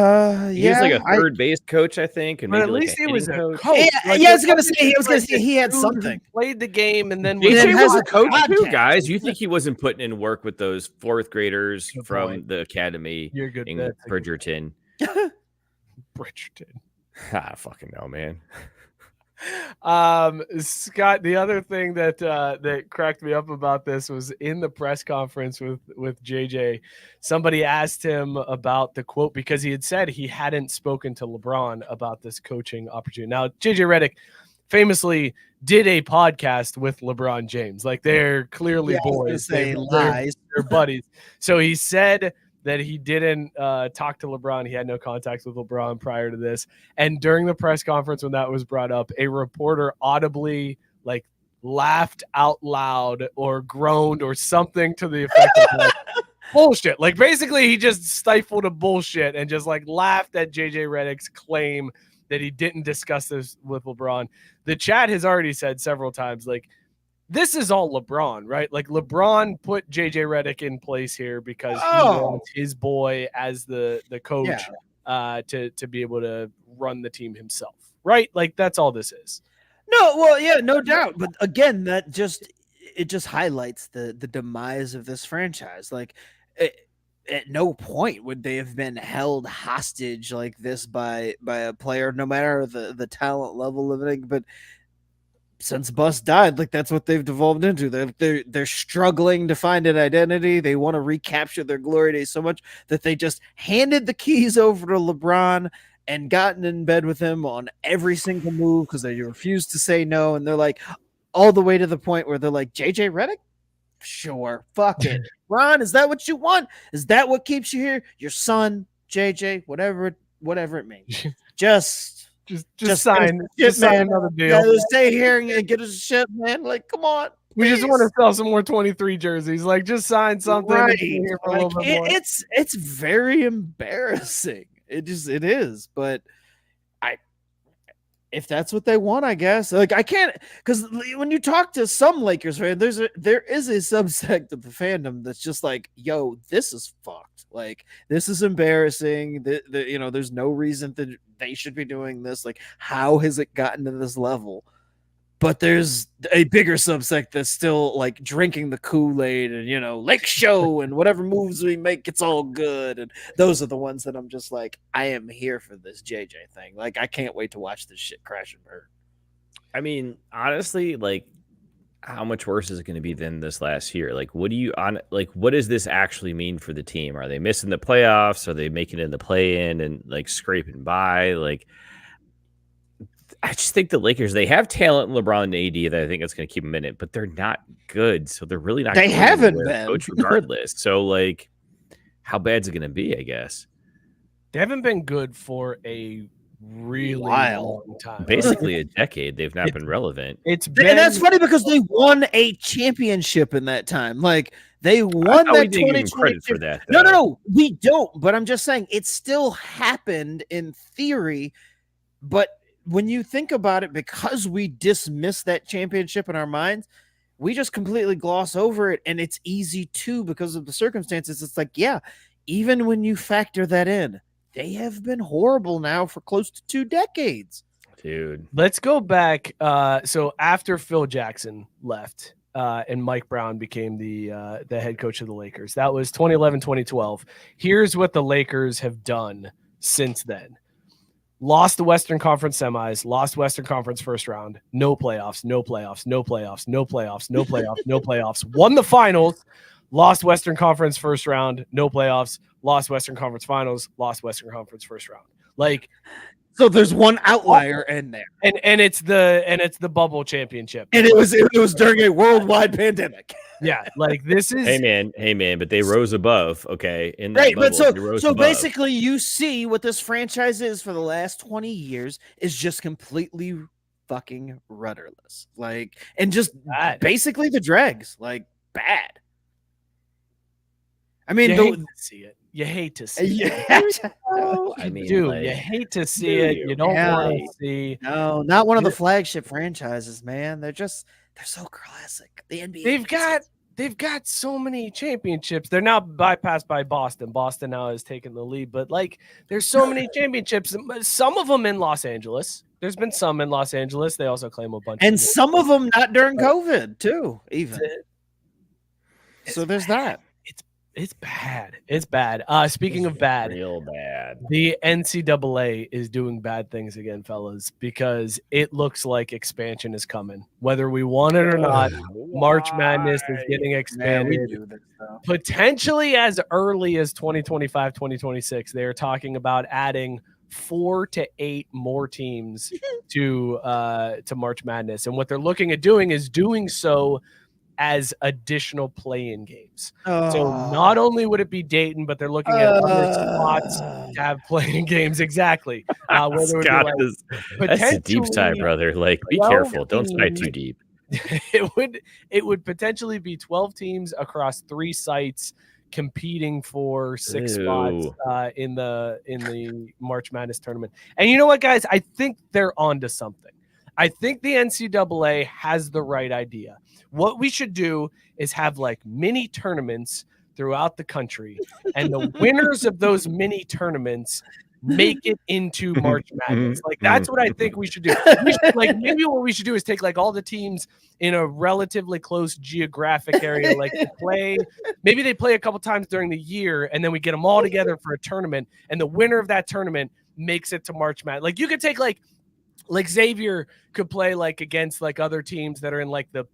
was like a third base coach, I think, and maybe at least he was a coach. I was gonna say he had something. Played the game, and then JJ was a coach too, guys. You think he wasn't putting in work with those fourth graders from the academy in Bridgerton? Bridgerton. I fucking know, man. Scott, the other thing that cracked me up about this was in the press conference with JJ, somebody asked him about the quote because he had said he hadn't spoken to LeBron about this coaching opportunity. Now, JJ Redick famously did a podcast with LeBron James. Like, they're clearly boys. They're buddies. So he said that he didn't talk to LeBron. He had no contacts with LeBron prior to this. And during the press conference when that was brought up, a reporter audibly like laughed out loud or groaned or something to the effect of like, bullshit. Like, basically he just stifled a bullshit and just like laughed at JJ Redick's claim that he didn't discuss this with LeBron. The chat has already said several times, like, this is all LeBron, right? Like, LeBron put JJ Redick in place here because he wants his boy as the coach to be able to run the team himself, right? Like, that's all this is. No, well, yeah, no doubt. But again, it just highlights the demise of this franchise. Like, at no point would they have been held hostage like this by a player, no matter the talent level of it. But since Bus died, like, that's what they've devolved into. They're struggling to find an identity. They want to recapture their glory days so much that they just handed the keys over to LeBron and gotten in bed with him on every single move because they refuse to say no. And they're like, all the way to the point where they're like, JJ Redick? Sure, fuck it. Ron, is that what you want? Is that what keeps you here? Your son, JJ, whatever it means. Just sign another deal. Yeah, stay here and get us shit, man. Like, come on. We just want to sell some more 23 jerseys. Like, just sign something. Right. Like, it's very embarrassing. It is. But if that's what they want, I guess. Like, I can't, because when you talk to some Lakers fans, there is a subsect of the fandom that's just like, yo, this is fucked. Like, this is embarrassing. There's no reason that they should be doing this. Like, how has it gotten to this level? But there's a bigger subsect that's still like drinking the Kool-Aid and, Lake Show and whatever moves we make, it's all good. And those are the ones that I'm just like, I am here for this JJ thing. Like, I can't wait to watch this shit crash and burn. I mean, honestly, like, how much worse is it going to be than this last year? Like, what does this actually mean for the team? Are they missing the playoffs? Are they making it in the play-in and like scraping by? Like, I just think the Lakers, they have talent in LeBron and AD that I think it's going to keep them in it, but they're not good. So they're really not. They haven't been. Coach regardless. So, like, how bad is it going to be, I guess? They haven't been good for a really long time. Basically a decade. They've not been relevant. And that's funny because they won a championship in that time. Like, they won that 2020 credit for that. No, we don't. But I'm just saying it still happened in theory. But when you think about it, because we dismiss that championship in our minds, we just completely gloss over it. And it's easy too because of the circumstances. It's like, yeah, even when you factor that in, they have been horrible now for close to 2 decades. Dude. Let's go back. So after Phil Jackson left and Mike Brown became the head coach of the Lakers, that was 2011, 2012. Here's what the Lakers have done since then. lost the Western Conference semis, lost Western Conference first round, no playoffs, no playoffs, no playoffs, no playoffs, no playoffs, no playoffs, won the finals, lost Western Conference first round, no playoffs, lost Western Conference finals, lost Western Conference first round. Like, So there's one outlier in there, and it's the bubble championship. and it was during a worldwide pandemic. Yeah, like this is Hey man, but they rose above, okay? In that Right, but bubble, they rose so above. basically, you see what this franchise is for the last 20 years is just completely fucking rudderless, like, and just bad. basically the dregs, like, bad. I mean, You hate to see it. You hate to see it. yeah. I mean, Dude, like, you hate to see it. You don't want to see. No, not one of the flagship franchises, man. They're so classic. The NBA. They've got so many championships. They're now bypassed by Boston. Boston now has taken the lead, but like there's so many championships. Some of them in Los Angeles. There's been some in Los Angeles. They also claim a bunch, And some of them not during COVID too, even. So there's that. It's bad. It's bad. Speaking of bad, real bad. the NCAA is doing bad things again, fellas, because it looks like expansion is coming. Whether we want it or not, March Madness is getting expanded. Potentially as early as 2025, 2026. They're talking about adding 4 to 8 more teams to March Madness. And what they're looking at doing is doing so as additional play-in games. So not only would it be Dayton, but they're looking at other spots to have play-in games. Exactly. Where there would be like That's a deep side, brother. Like, be careful. Don't sigh too deep. It would potentially be 12 teams across 3 sites competing for 6 spots in the March Madness tournament. And you know what, guys? I think they're onto something. I think the NCAA has the right idea. What we should do is have like mini tournaments throughout the country, and the winners of those mini tournaments make it into March Madness. Like, that's what I think we should do. Like, maybe what we should do is take like all the teams in a relatively close geographic area, like to play. Maybe they play a couple times during the year, and then we get them all together for a tournament, and the winner of that tournament makes it to March Madness. Like, you could take like Xavier could play like against like other teams that are in like the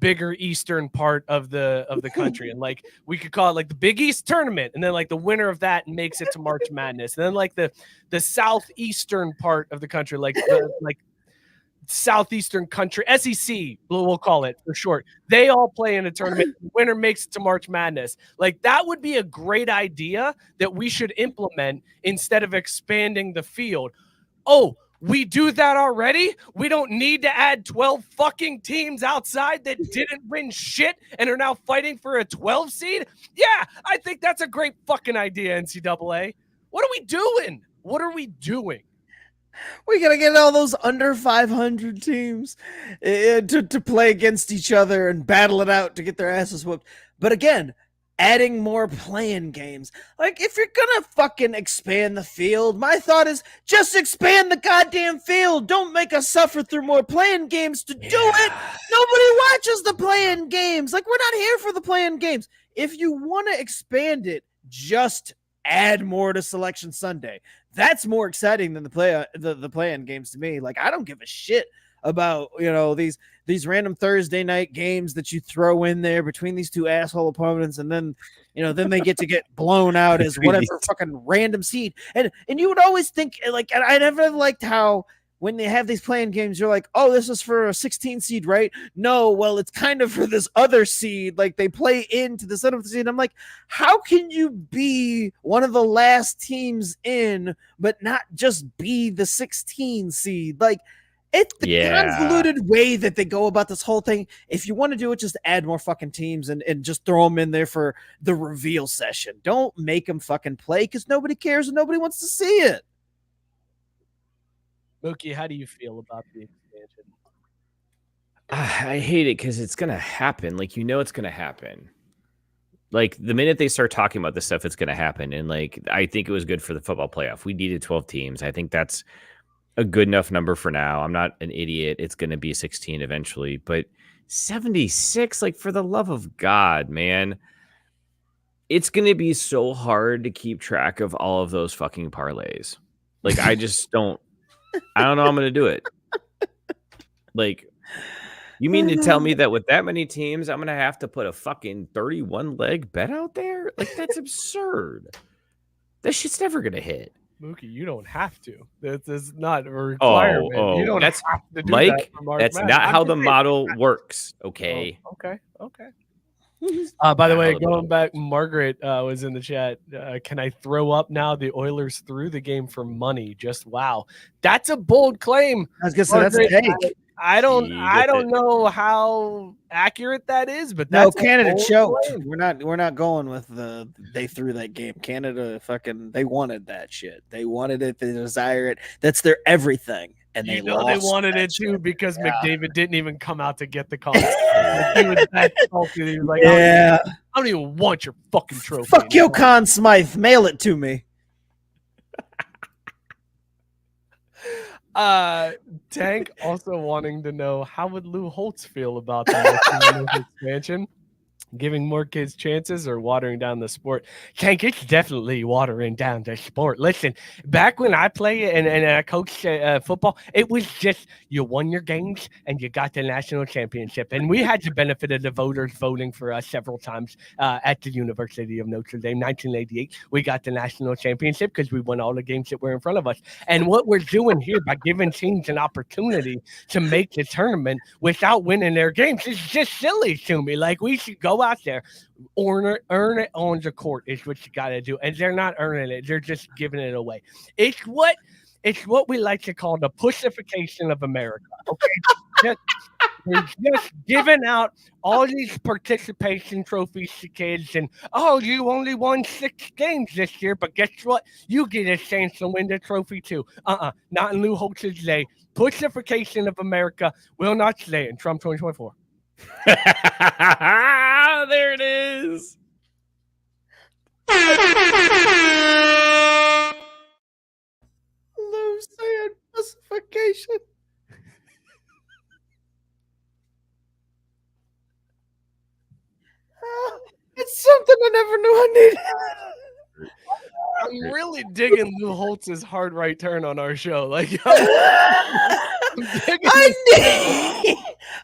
bigger eastern part of the country, and like we could call it like the Big East tournament, and then like the winner of that makes it to March Madness, and then like the southeastern part of the country, like the southeastern country, SEC we'll call it for short, they all play in a tournament. The winner makes it to March Madness. Like, that would be a great idea that we should implement instead of expanding the field. We do that already? We don't need to add 12 fucking teams outside that didn't win shit and are now fighting for a 12 seed? Yeah, I think that's a great fucking idea, NCAA. What are we doing? What are we doing? We gotta get all those under 500 teams to play against each other and battle it out to get their asses whooped. But again, adding more playing games. Like, if you're gonna fucking expand the field, my thought is just expand the goddamn field. Don't make us suffer through more playing games to do it. Nobody watches the playing games. Like, we're not here for the playing games. If you want to expand it, just add more to Selection Sunday. That's more exciting than the play-in games to me. Like, I don't give a shit about, these random Thursday night games that you throw in there between these two asshole opponents, and then they get to get blown out as whatever fucking random seed. And you would always think, like, and I never liked how when they have these playing games, you're like, oh, this is for a 16 seed, right? No, well, it's kind of for this other seed. Like, they play into the 7th seed. I'm like, how can you be one of the last teams in, but not just be the 16 seed? Like, it's the convoluted way that they go about this whole thing. If you want to do it, just add more fucking teams and just throw them in there for the reveal session. Don't make them fucking play because nobody cares and nobody wants to see it. Mookie, how do you feel about the expansion? I hate it because it's going to happen. Like, it's going to happen. Like, the minute they start talking about this stuff, it's going to happen. And, like, I think it was good for the football playoff. We needed 12 teams. I think that's a good enough number for now. I'm not an idiot. It's going to be 16 eventually. But 76, like, for the love of God, man. It's going to be so hard to keep track of all of those fucking parlays. Like, I just don't. I don't know how I'm going to do it. Like, you mean to tell me that with that many teams, I'm going to have to put a fucking 31 leg bet out there? Like, that's absurd. That shit's never going to hit. Mookie, you don't have to. That's not a requirement. Oh, you don't that's have to do Mike. that for March That's Madness. not I'm how just the saying- model works. Okay. Okay. By the way, How the going back, Margaret was in the chat. Can I throw up now? The Oilers threw the game for money. Just wow. That's a bold claim. I was gonna say that's a Margaret, take. I don't Get it. know how accurate that is, but No, that's a Canada bold choked. claim. We're not going with the they threw that game. Canada they wanted that shit. They wanted it, they desire it. That's their everything. And You they know they lost wanted that it too shit. because Yeah. McDavid didn't even come out to get the call. Like, he was that salty. He was like, Yeah. I don't even want your fucking trophy. Fuck you, anymore." Conn Smythe. Mail it to me. Tank also wanting to know how would Lou Holtz feel about the expansion? Giving more kids chances or watering down the sport? Tank, it's definitely watering down the sport. Listen, back when I played and I coached football, it was just you won your games and you got the national championship. And we had the benefit of the voters voting for us several times at the University of Notre Dame. 1988, we got the national championship because we won all the games that were in front of us. And what we're doing here by giving teams an opportunity to make the tournament without winning their games is just silly to me. Like, we should go out there, earn it on the court is what you got to do. And they're not earning it. They're just giving it away. It's what we like to call the pussification of America. Okay. We're just giving out all these participation trophies to kids, and you only won 6 games this year, but guess what? You get a chance to win the trophy too. Not in Lou Holtz's day. Pussification of America will not stay in Trump 2024. There it is. Lou saying pussification. It's something I never knew I needed. I'm really digging Lou Holtz's hard right turn on our show. Like,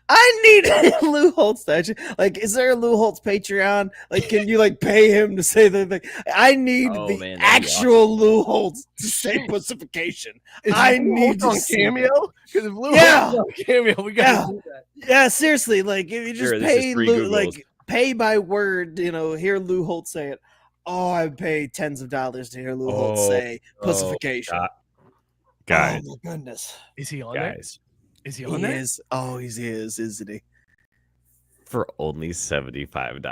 I need Lou Holtz to actually, like, is there a Lou Holtz Patreon? Like, can you like pay him to say the thing? I need Oh, man, that'd be actual Lou Holtz to say pussification. I need to on see Cameo because if Lou Yeah. Holtz on Cameo, we gotta do that. Yeah, seriously, like if you just Sure, this is pay free Lou, Googles. like pay by word, hear Lou Holtz say it. Oh, I pay tens of dollars to hear Lou Holtz say pussification. Guys, Oh my goodness. Is he on there? guys, Is he He on there? is. Oh, he is, isn't he? for only $75.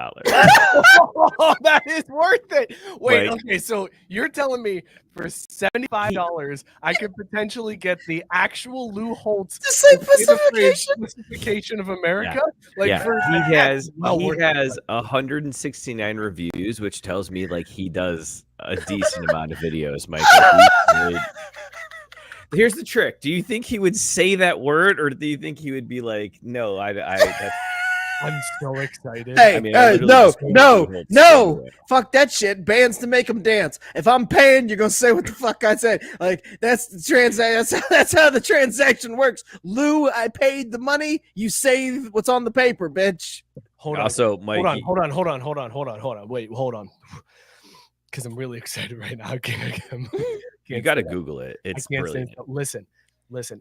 Oh, that is worth it. Wait, Like- okay, so you're telling me for $75 I could potentially get the actual Lou Holtz To say pussification pussification. of America? Yeah, for he has well he worth it. has 169 reviews, which tells me like he does a decent amount of videos. Mike, here's the trick: do you think he would say that word, or do you think he would be like, "No, that's, I'm so excited. Hey, I mean, I literally no, just told no, you it's no. so good. Fuck that shit. Bands to make them dance. If I'm paying, you're gonna say what the fuck I said. Like that's the that's how the transaction works. Lou, I paid the money. You say what's on the paper, bitch. Hold on. Also, Mike, Hold on. Wait, hold on. Because I'm really excited right now. you got to Google it. It's brilliant. Listen.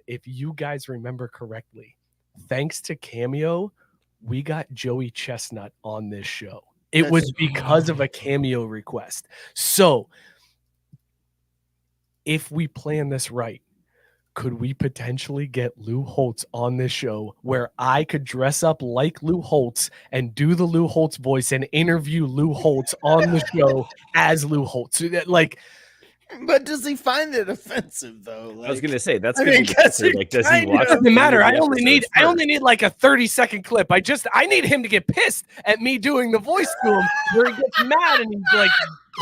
If you guys remember correctly, thanks to Cameo, we got Joey Chestnut on this show. It was because of a Cameo request. So, if we plan this right, could we potentially get Lou Holtz on this show where I could dress up like Lou Holtz and do the Lou Holtz voice and interview Lou Holtz on the show as Lou Holtz? So that, like, But does he find it offensive though? I was gonna say that's I gonna mean, be guess the it like, does he kinda watch? it doesn't any of matter. the I only need episodes like a 30-second clip. I need him to get pissed at me doing the voice to him where he gets mad and he's like,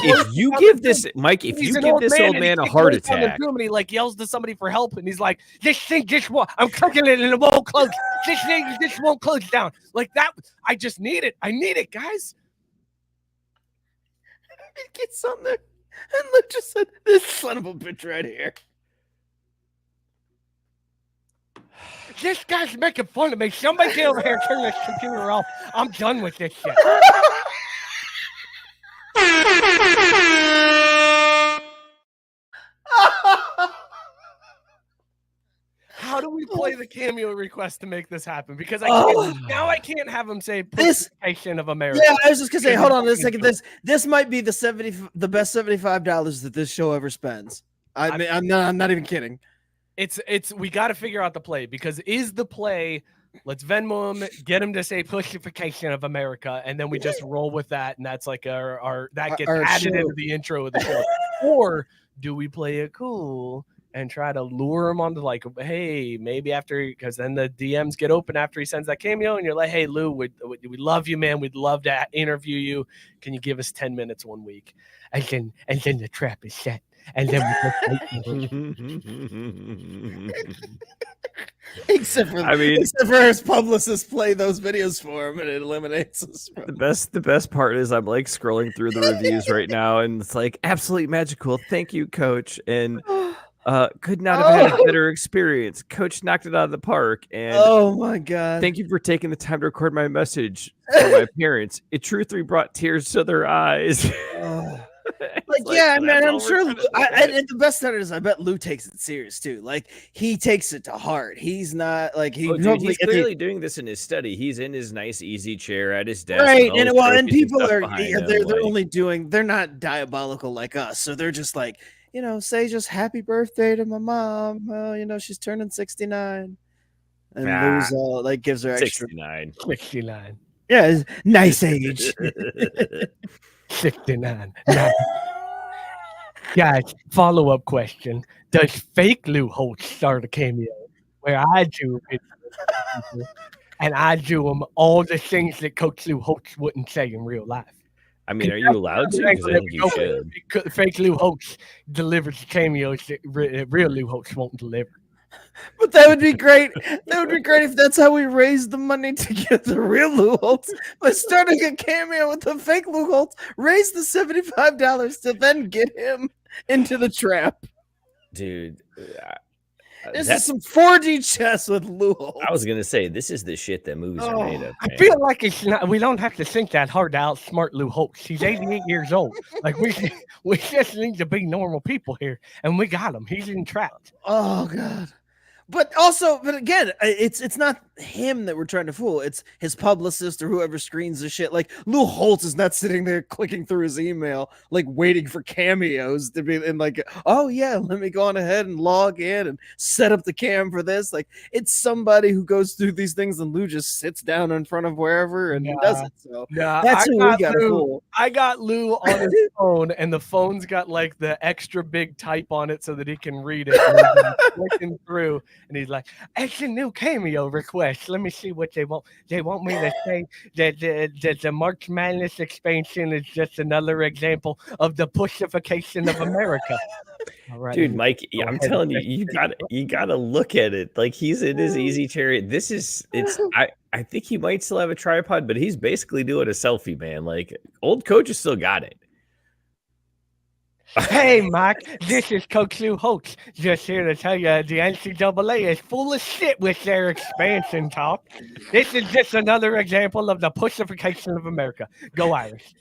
If you give this Mike, if he's you an give this old and man a he heart goes down the attack, room and he like yells to somebody for help and he's like, this thing just won't, I'm clicking it and it won't close. This thing just won't close down. Like that, I just need it. I need it, guys. He gets on there, and Lou just said, "This son of a bitch right here." This guy's making fun of me. Somebody get over here and turn this computer off. I'm done with this shit. How do we play the cameo request to make this happen? Because now I can't have him say "Pussification of America." Yeah, I was just gonna say, hold on a second. This might be the best $75 that this show ever spends. I'm not even kidding. It's we got to figure out the play, because is the play, let's Venmo him, get him to say "Pussification of America," and then we just roll with that, and that's like our gets added into the intro of the show. Or do we play it cool and try to lure him onto like, hey, maybe after, because then the DMs get open after he sends that cameo, and you're like, hey, Lou, we love you, man. We'd love to interview you. Can you give us 10 minutes one week? And then the trap is set. And then except for his publicists play those videos for him, and it eliminates us. The best part is I'm like scrolling through the reviews right now, and it's like absolutely magical. Thank you, Coach. And could not have had a better experience. Coach knocked it out of the park. And oh my God. Thank you for taking the time to record my message for my parents. It truthfully brought tears to their eyes. Yeah, man, I'm sure. And the best part is, I bet Lou takes it serious too. Like, he takes it to heart. He's not like he's clearly doing this in his study. He's in his nice, easy chair at his desk, right? And people are they're not diabolical like us, so they're just like, say just happy birthday to my mom. Well, she's turning 69, and Lou's all like gives her extra 69. Yeah, nice age. 69. Guys, follow-up question. Does fake Lou Holtz start a cameo where I do it and I do him all the things that Coach Lou Holtz wouldn't say in real life? I mean, are you allowed to? Because I think you should. Fake Lou Holtz delivers cameos that real Lou Holtz won't deliver. But that would be great. That would be great if that's how we raise the money to get the real Lou Holtz, by starting a cameo with the fake Lou Holtz. Raise the $75 to then get him into the trap. Dude, this is some 4D chess with Lou Holtz. I was gonna say, this is the shit that movies are made of. I feel like it's not. We don't have to think that hard to outsmart Lou Holtz. He's 88 years old. Like we just need to be normal people here, and we got him. He's entrapped. Oh God. But again, it's not him that we're trying to fool. It's his publicist or whoever screens the shit. Like, Lou Holtz is not sitting there clicking through his email, like waiting for cameos to be in, like, oh yeah, let me go on ahead and log in and set up the cam for this. Like, it's somebody who goes through these things, and Lou just sits down in front of wherever and does it. So that's who we got to fool. I got Lou on his phone, and the phone's got like the extra big type on it so that he can read it. And he's clicking through. And he's like, it's a new cameo request. Let me see what they want. They want me to say that the March Madness expansion is just another example of the pussification of America. All right, dude, Mike, I'm telling you, you gotta look at it. Like, he's in his easy chair. I think he might still have a tripod, but he's basically doing a selfie, man. Like, old Coach has still got it. Hey, Mike, this is Coach Lou Holtz. Just here to tell you the NCAA is full of shit with their expansion talk. This is just another example of the pussification of America. Go Irish.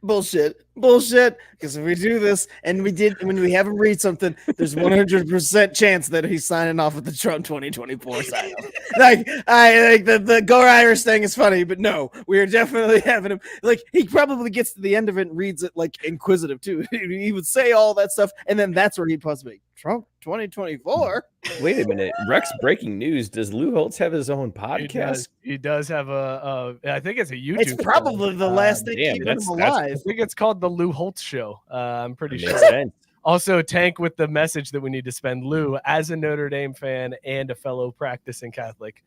Bullshit. Because if we do this and when we have him read something, there's 100% chance that he's signing off with the Trump 2024 sign off. The Go Irish thing is funny, but no, we are definitely having him. Like, he probably gets to the end of it and reads it like inquisitive too. He would say all that stuff, and then that's where he'd possibly Trump 2024. Wait a minute, Rex! Breaking news: does Lou Holtz have his own podcast? He does have I think it's a YouTube. It's probably the last thing keeping him alive. I think it's called the Lou Holtz Show. I'm pretty sure. Sense. Also, Tank with the message that we need to spend. Lou, as a Notre Dame fan and a fellow practicing Catholic,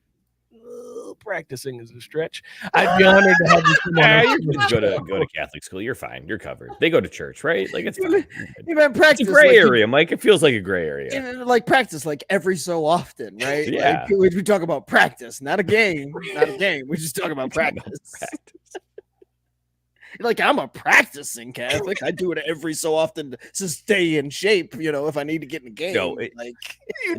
practicing is a stretch. I'd be honored to have you come on. Go to Catholic school. You're fine. You're covered. They go to church, right? Like, it's fine. You mean practice? It's a gray area, Mike. It feels like a gray area. Like practice, like every so often, right? Yeah. Like, we talk about practice, not a game. We just talk about practice. Like, I'm a practicing Catholic. I do it every so often to stay in shape, if I need to get in a game. You're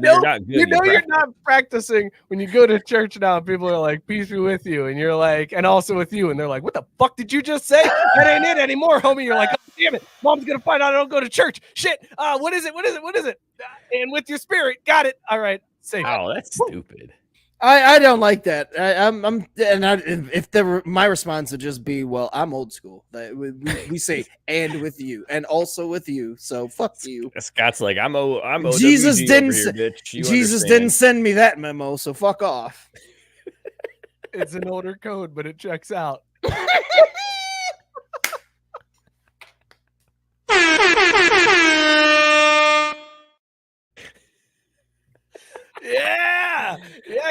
not practicing when you go to church now. People are like, peace be with you. And you're like, and also with you. And they're like, what the fuck did you just say? That ain't it anymore, homie. You're like, oh, damn it. Mom's going to find out I don't go to church. Shit. What is it? And with your spirit. Got it. All right. Safe. Oh, that's stupid. I don't like that. My response would just be, well, I'm old school. We say and with you and also with you. So fuck you. Scott's like, I'm Jesus OWG didn't over here, bitch. You Jesus understand. didn't send me that memo, so fuck off. It's an older code, but it checks out. Yeah,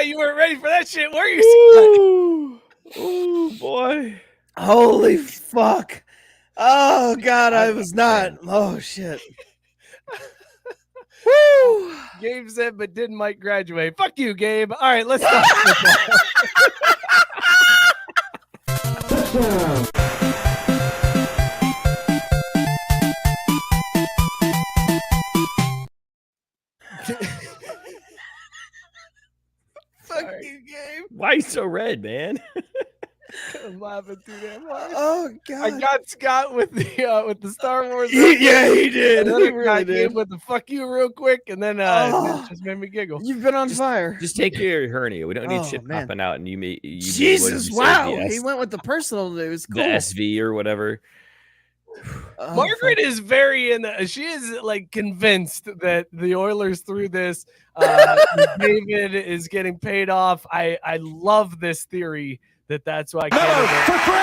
you weren't ready for that shit, were you? Ooh, boy. Holy fuck. Oh, God, I was not. Oh, shit. Woo. Gabe said, but didn't Mike graduate? Fuck you, Gabe. All right, let's talk. Fuck you, Gabe. Why are you so red, man? I'm laughing too damn hard. Oh, God. I got Scott with the Star Wars. Yeah, he did. And then He I really got did. Gabe with the fuck you real quick, and then it just made me giggle. You've been on fire. Just take your hernia. We don't need Oh, shit man. popping out, and you what did Jesus, you say, wow. the He went with the personal news. the Cool. SV or whatever. Oh, Margaret is very she is like convinced that the Oilers threw this. David is getting paid off. I love this theory that's why. Miller for three.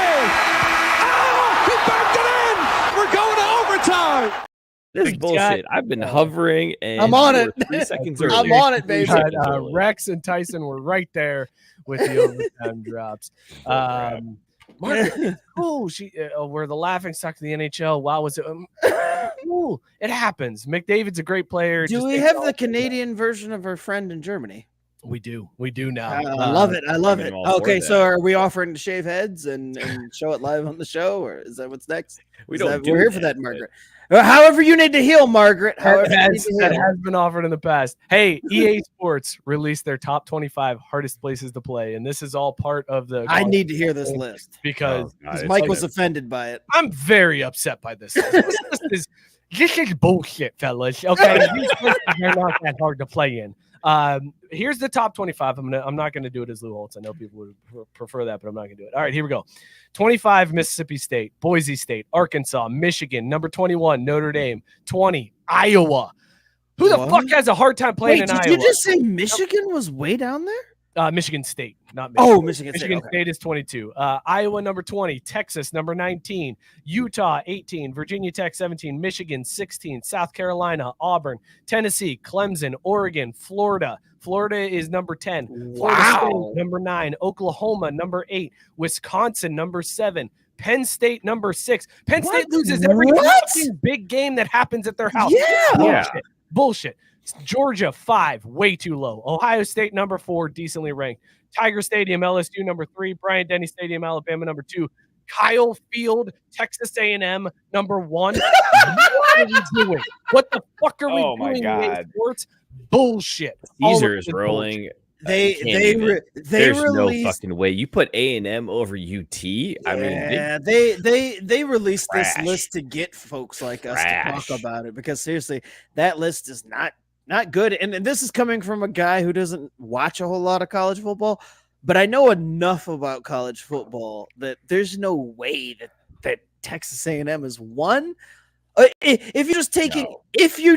Oh, he banked it in. We're going to overtime. This is bullshit. I've been hovering, and I'm on you it. were 3 seconds I'm early. on it, baby. Rex and Tyson were right there with the overtime drops. Margaret is cool. She we're the laughing stock of the NHL. Wow, was it cool? It happens. McDavid's a great player. Do we have the Canadian version of our friend in Germany? We do now. I love it. I love I'm it. all for Okay, that. so are we offering to shave heads and show it live on the show, or is that what's next? We Is don't. that- do we're here for that, that, Margaret. However you need to heal, Margaret. However That you need to heal. has been offered in the past. Hey, EA Sports released their top 25 hardest places to play, and this is all part of the. I need to hear this list because Oh, God, because it's Mike okay. was offended by it. I'm very upset by this. This is bullshit, fellas. Okay, these places are not that hard to play in. Here's the top 25. I'm not gonna do it as Lou Holtz. I know people would prefer that, but I'm not gonna do it. All right, here we go. 25 Mississippi State, Boise State, Arkansas, Michigan. Number 21 Notre Dame. 20 Iowa. Who the What? fuck has a hard time playing Wait, in did Iowa? you just say Michigan was way down there? Michigan State, not Michigan. Oh, Michigan State. Michigan Okay. State is 22. Iowa, number 20. Texas, number 19. Utah, 18. Virginia Tech, 17. Michigan, 16. South Carolina, Auburn, Tennessee, Clemson, Oregon, Florida. Florida is number 10. Florida Wow. State, number 9. Oklahoma, number 8. Wisconsin, number 7. Penn State, number 6. Penn State What? loses every What? fucking big game that happens at their house. Yeah. Bullshit. Georgia, 5, way too low. Ohio State, number 4, decently ranked. Tiger Stadium, LSU, number 3. Bryant-Denny Stadium, Alabama, number 2. Kyle Field, Texas A&M, number 1. What are we doing? What the fuck are we Oh, my doing? God. EA Sports? Bullshit. Caesar All is of it rolling. They There's released. no fucking way you put A&M over UT. I mean, Yeah, they released this Trash. list to get folks like us to Trash. talk about it, because seriously, that list is not good. And this is coming from a guy who doesn't watch a whole lot of college football, but I know enough about college football that there's no way that Texas A&M is one. If you're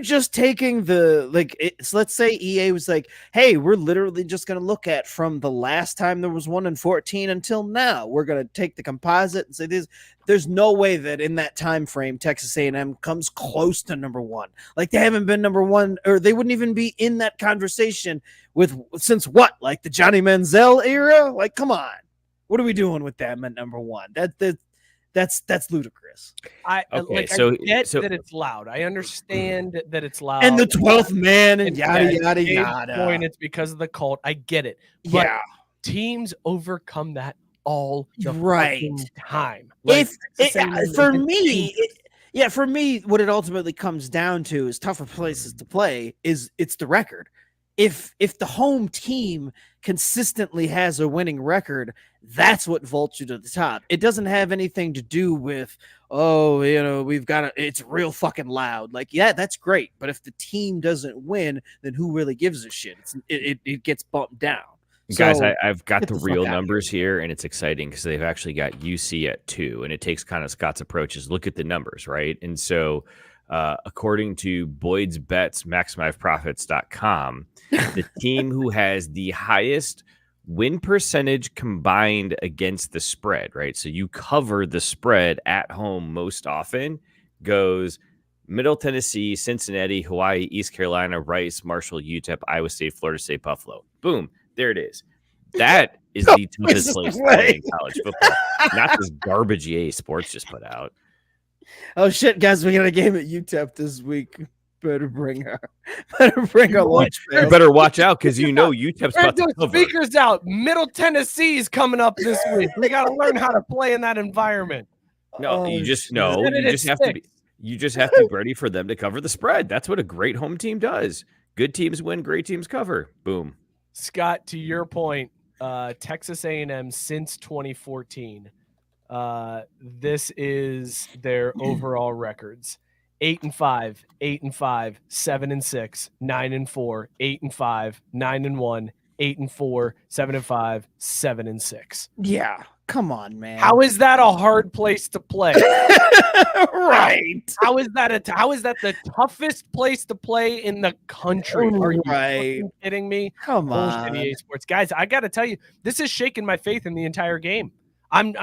just taking so let's say EA was like, hey, we're literally just going to look at from the last time there was 1 in 14 until now. We're going to take the composite and say this. There's no way that in that time frame Texas A&M comes close to number 1. Like, they haven't been number 1, or they wouldn't even be in that conversation since what? Like the Johnny Manziel era? Like, come on. What are we doing with them at number 1? That's ludicrous. I get that it's loud. I understand that it's loud. And the 12th man and And yada yeah, yada Gabe's yada. Point, it's because of the cult. I get it. But Yeah. teams overcome that all the Right. fucking time. Like, For me, what it ultimately comes down to is tougher places to play is it's the record. If the home team consistently has a winning record, that's what vaults you to the top. It doesn't have anything to do with, it's real fucking loud. Like, yeah, that's great. But if the team doesn't win, then who really gives a shit? It gets bumped down. Guys, So, I've got the the fuck real out numbers here, and it's exciting because they've actually got UC at 2, and it takes kind of Scott's approaches. Look at the numbers, right? And so, according to Boyd's Bets, MaximizeProfits.com, the team who has the highest win percentage combined against the spread, right? So you cover the spread at home most often, goes Middle Tennessee, Cincinnati, Hawaii, East Carolina, Rice, Marshall, UTEP, Iowa State, Florida State, Buffalo. Boom. There it is. That is the toughest place to play in college football. Not this garbage EA Sports just put out. Oh shit, guys, we got a game at UTEP this week. Better bring our lunch. You better watch out because UTEP's about to cover. Speakers out. Middle Tennessee is coming up this week. We got to learn how to play in that environment. No, you just have to be ready for them to cover the spread. That's what a great home team does. Good teams win, great teams cover. Boom. Scott, to your point, Texas A&M since 2014, this is their overall records: 8-5, 8-5, 7-6, 9-4, 8-5, 9-1, 8-4, 7-5, 7-6. Yeah, come on, man. How is that a hard place to play? Right. How is that the toughest place to play in the country? Are you fucking kidding me? Come on. Bullshit, EA Sports. Guys, I got to tell you, this has shaken my faith in the entire game. I'm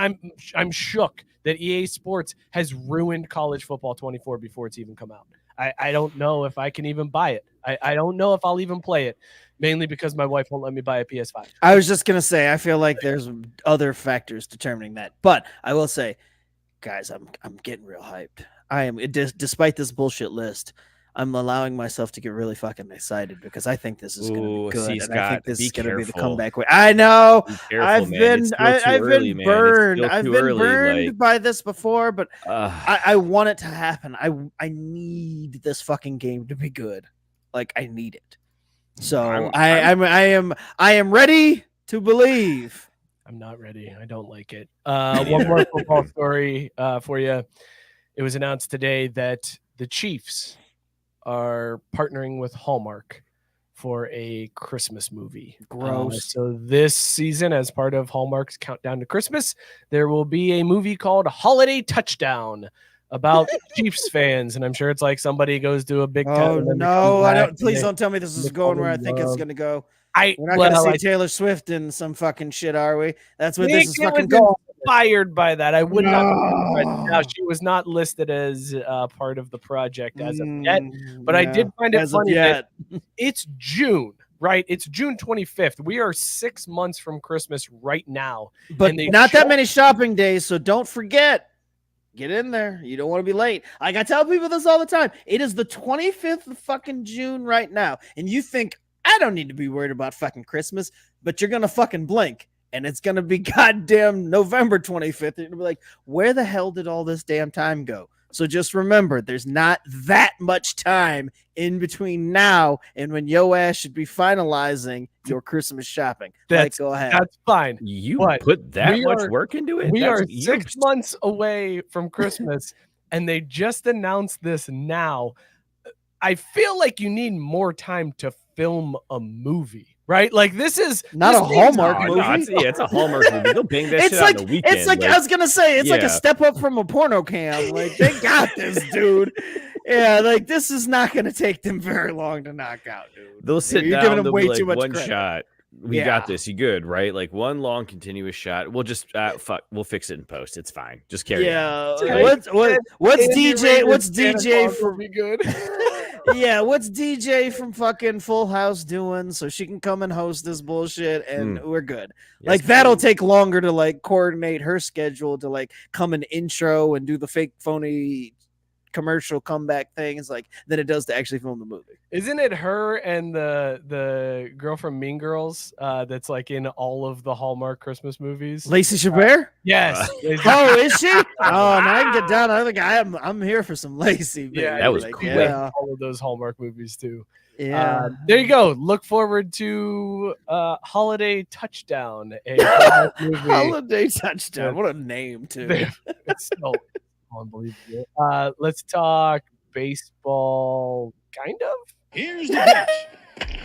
shook that EA Sports has ruined college football 24 before it's even come out. I don't know if I can even buy it. I don't know if I'll even play it, mainly because my wife won't let me buy a PS5. I was just going to say, I feel like there's other factors determining that. But I will say, guys, I'm getting real hyped. I am, despite this bullshit list, I'm allowing myself to get really fucking excited because I think this is going to be good. See, and Scott, I think this is going to be the careful. comeback way. I know. I've man. been burned. I've been burned by this before, but I want it to happen. I need this fucking game to be good. Like, I need it. So I am ready to believe. I'm not ready. I don't like it. One more football story for you. It was announced today that the Chiefs are partnering with Hallmark for a Christmas movie. Gross. So this season, as part of Hallmark's Countdown to Christmas, there will be a movie called Holiday Touchdown about Chiefs fans, and I'm sure it's like somebody goes to a big. Oh no! I don't. Please don't tell me this is going where I think it's going to go. We're not going to see Taylor Swift in some fucking shit, are we? That's what this is fucking going. Inspired by that, I would not. Now she was not listed as part of the project as of yet, but I did find it funny that it's June, right? It's June 25th. We are 6 months from Christmas right now, but not that many shopping days. So don't forget. Get in there. You don't want to be late. Like, I tell people this all the time. It is the 25th of fucking June right now. And you think, I don't need to be worried about fucking Christmas, but you're going to fucking blink. And it's going to be goddamn November 25th. You're going to be like, where the hell did all this damn time go? So just remember, there's not that much time in between now and when yo ass should be finalizing your Christmas shopping. Go ahead. That's fine. You put that much work into it? We are 6 months away from Christmas, and they just announced this now. I feel like you need more time to film a movie. Right? Like, this is not a Hallmark movie. No, it's a Hallmark movie. They'll bang that shit out in a weekend. It's like, I was going to say, it's like a step up from a porno cam. Like, they got this, dude. Yeah, like, this is not going to take them very long to knock out, dude. They'll sit down. You're giving them way too much one credit. Shot. We got this. You good, right? Like, one long continuous shot. We'll just we'll fix it in post. It's fine. Just carry on. What's DJ for me good? Yeah, what's DJ from fucking Full House doing so she can come and host this bullshit and we're good. Yes, like, that'll take longer to like coordinate her schedule to like come and intro and do the fake phony commercial comeback things than it does to actually film the movie. Isn't it her and the girl from Mean Girls that's like in all of the Hallmark Christmas movies? Lacey Chabert? Yes. Oh, is she? Oh, now I can get down. I'm here for some Lacey. Baby. Yeah, that was cool. Yeah. All of those Hallmark movies too. Yeah. There you go. Look forward to Holiday Touchdown, a Hallmark movie. Holiday Touchdown. What a name, too. It's so unbelievable. Let's talk baseball, kind of. Here's the pitch.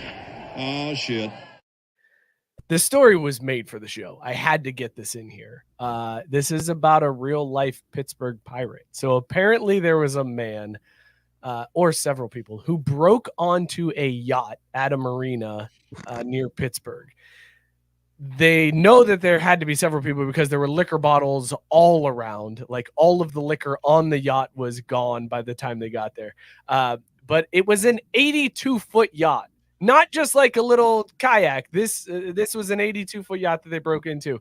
Oh, shit. The story was made for the show. I had to get this in here. This is about a real-life Pittsburgh Pirate. So apparently there was a man, or several people, who broke onto a yacht at a marina near Pittsburgh. They know that there had to be several people because there were liquor bottles all around. Like all of the liquor on the yacht was gone by the time they got there. But it was an 82-foot yacht, not just like a little kayak. This was an 82-foot yacht that they broke into.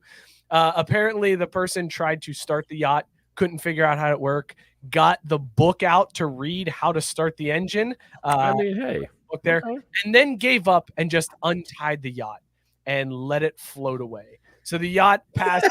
Apparently, the person tried to start the yacht, couldn't figure out how it worked, got the book out to read how to start the engine. Hey, book there, and then gave up and just untied the yacht and let it float away. So the yacht passed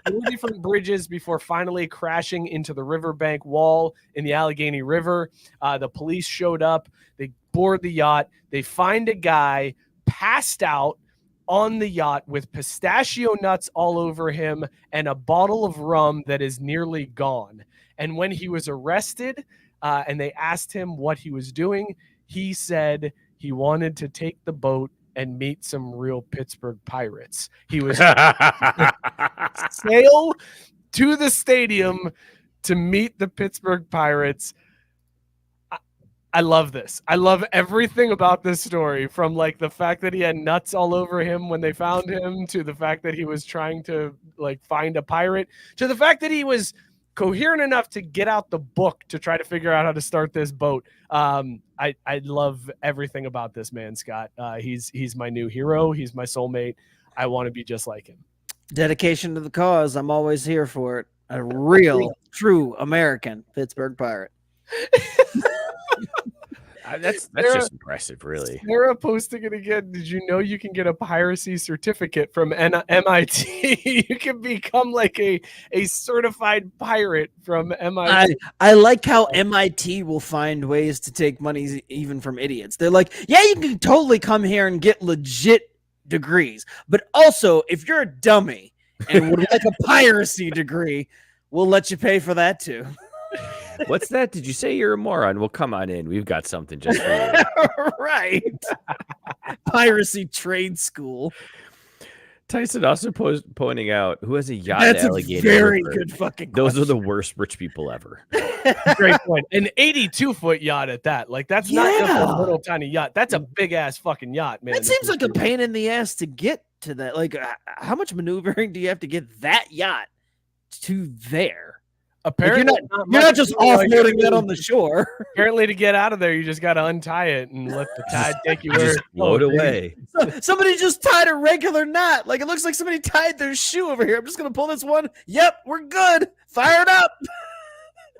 4 different bridges before finally crashing into the riverbank wall in the Allegheny River. The police showed up. They board the yacht. They find a guy passed out on the yacht with pistachio nuts all over him and a bottle of rum that is nearly gone. And when he was arrested and they asked him what he was doing, he said he wanted to take the boat and meet some real Pittsburgh Pirates. He was sail to the stadium to meet the Pittsburgh Pirates. I love this. I love everything about this story, from like the fact that he had nuts all over him when they found him, to the fact that he was trying to like find a pirate, to the fact that he was coherent enough to get out the book to try to figure out how to start this boat. I love everything about this man, Scott. He's my new hero. He's my soulmate. I want to be just like him. Dedication to the cause. I'm always here for it. A real, true American Pittsburgh Pirate. That's just impressive, really. Sarah posting it again. Did you know you can get a piracy certificate from MIT? You can become like a certified pirate from MIT. I like how MIT will find ways to take money even from idiots. They're like, yeah, you can totally come here and get legit degrees. But also, if you're a dummy and would like a piracy degree, we'll let you pay for that too. What's that? Did you say you're a moron? Well, come on in. We've got something just for you. Right. Piracy trade school. Tyson also pointing out who has a yacht. That's Allegheny a very River. good fucking Those question. are the worst rich people ever. Great point. An 82-foot yacht at that. Like, that's not just a little tiny yacht. That's a big-ass fucking yacht, man. That seems like a pain in the ass to get to that. Like, how much maneuvering do you have to get that yacht to there? Apparently, like you're not just offloading that on the shore. Apparently, to get out of there, you just got to untie it and let the tide take you where Just float away. Somebody just tied a regular knot. Like, it looks like somebody tied their shoe over here. I'm just going to pull this one. Yep, we're good. Fire it up.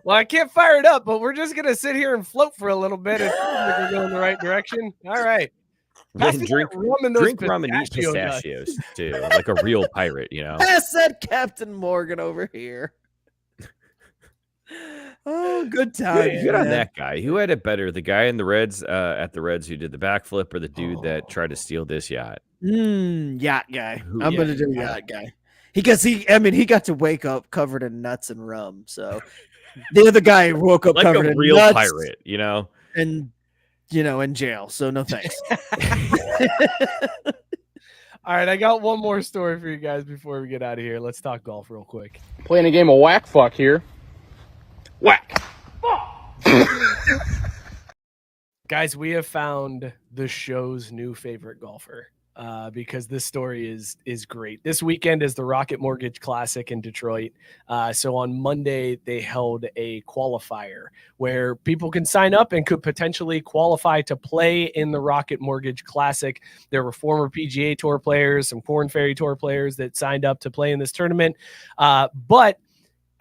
Well, I can't fire it up, but we're just going to sit here and float for a little bit. It seems like we're going the right direction. All right. Drink rum and eat pistachios, too. Like a real pirate, you know? Pass that Captain Morgan over here. Oh, good time. Good on that guy. Who had it better? The guy in the Reds at the Reds who did the backflip, or the dude that tried to steal this yacht? Yacht guy. I'm going to do yacht guy. He got to wake up covered in nuts and rum. So the other guy woke up like covered a in real nuts pirate, you know? And, in jail. So no thanks. All right, I got one more story for you guys before we get out of here. Let's talk golf real quick. Playing a game of whack fuck here. Whack. Guys, we have found the show's new favorite golfer because this story is great. This weekend is the Rocket Mortgage Classic in Detroit. So on Monday, they held a qualifier where people can sign up and could potentially qualify to play in the Rocket Mortgage Classic. There were former PGA Tour players, some Korn Ferry Tour players that signed up to play in this tournament. But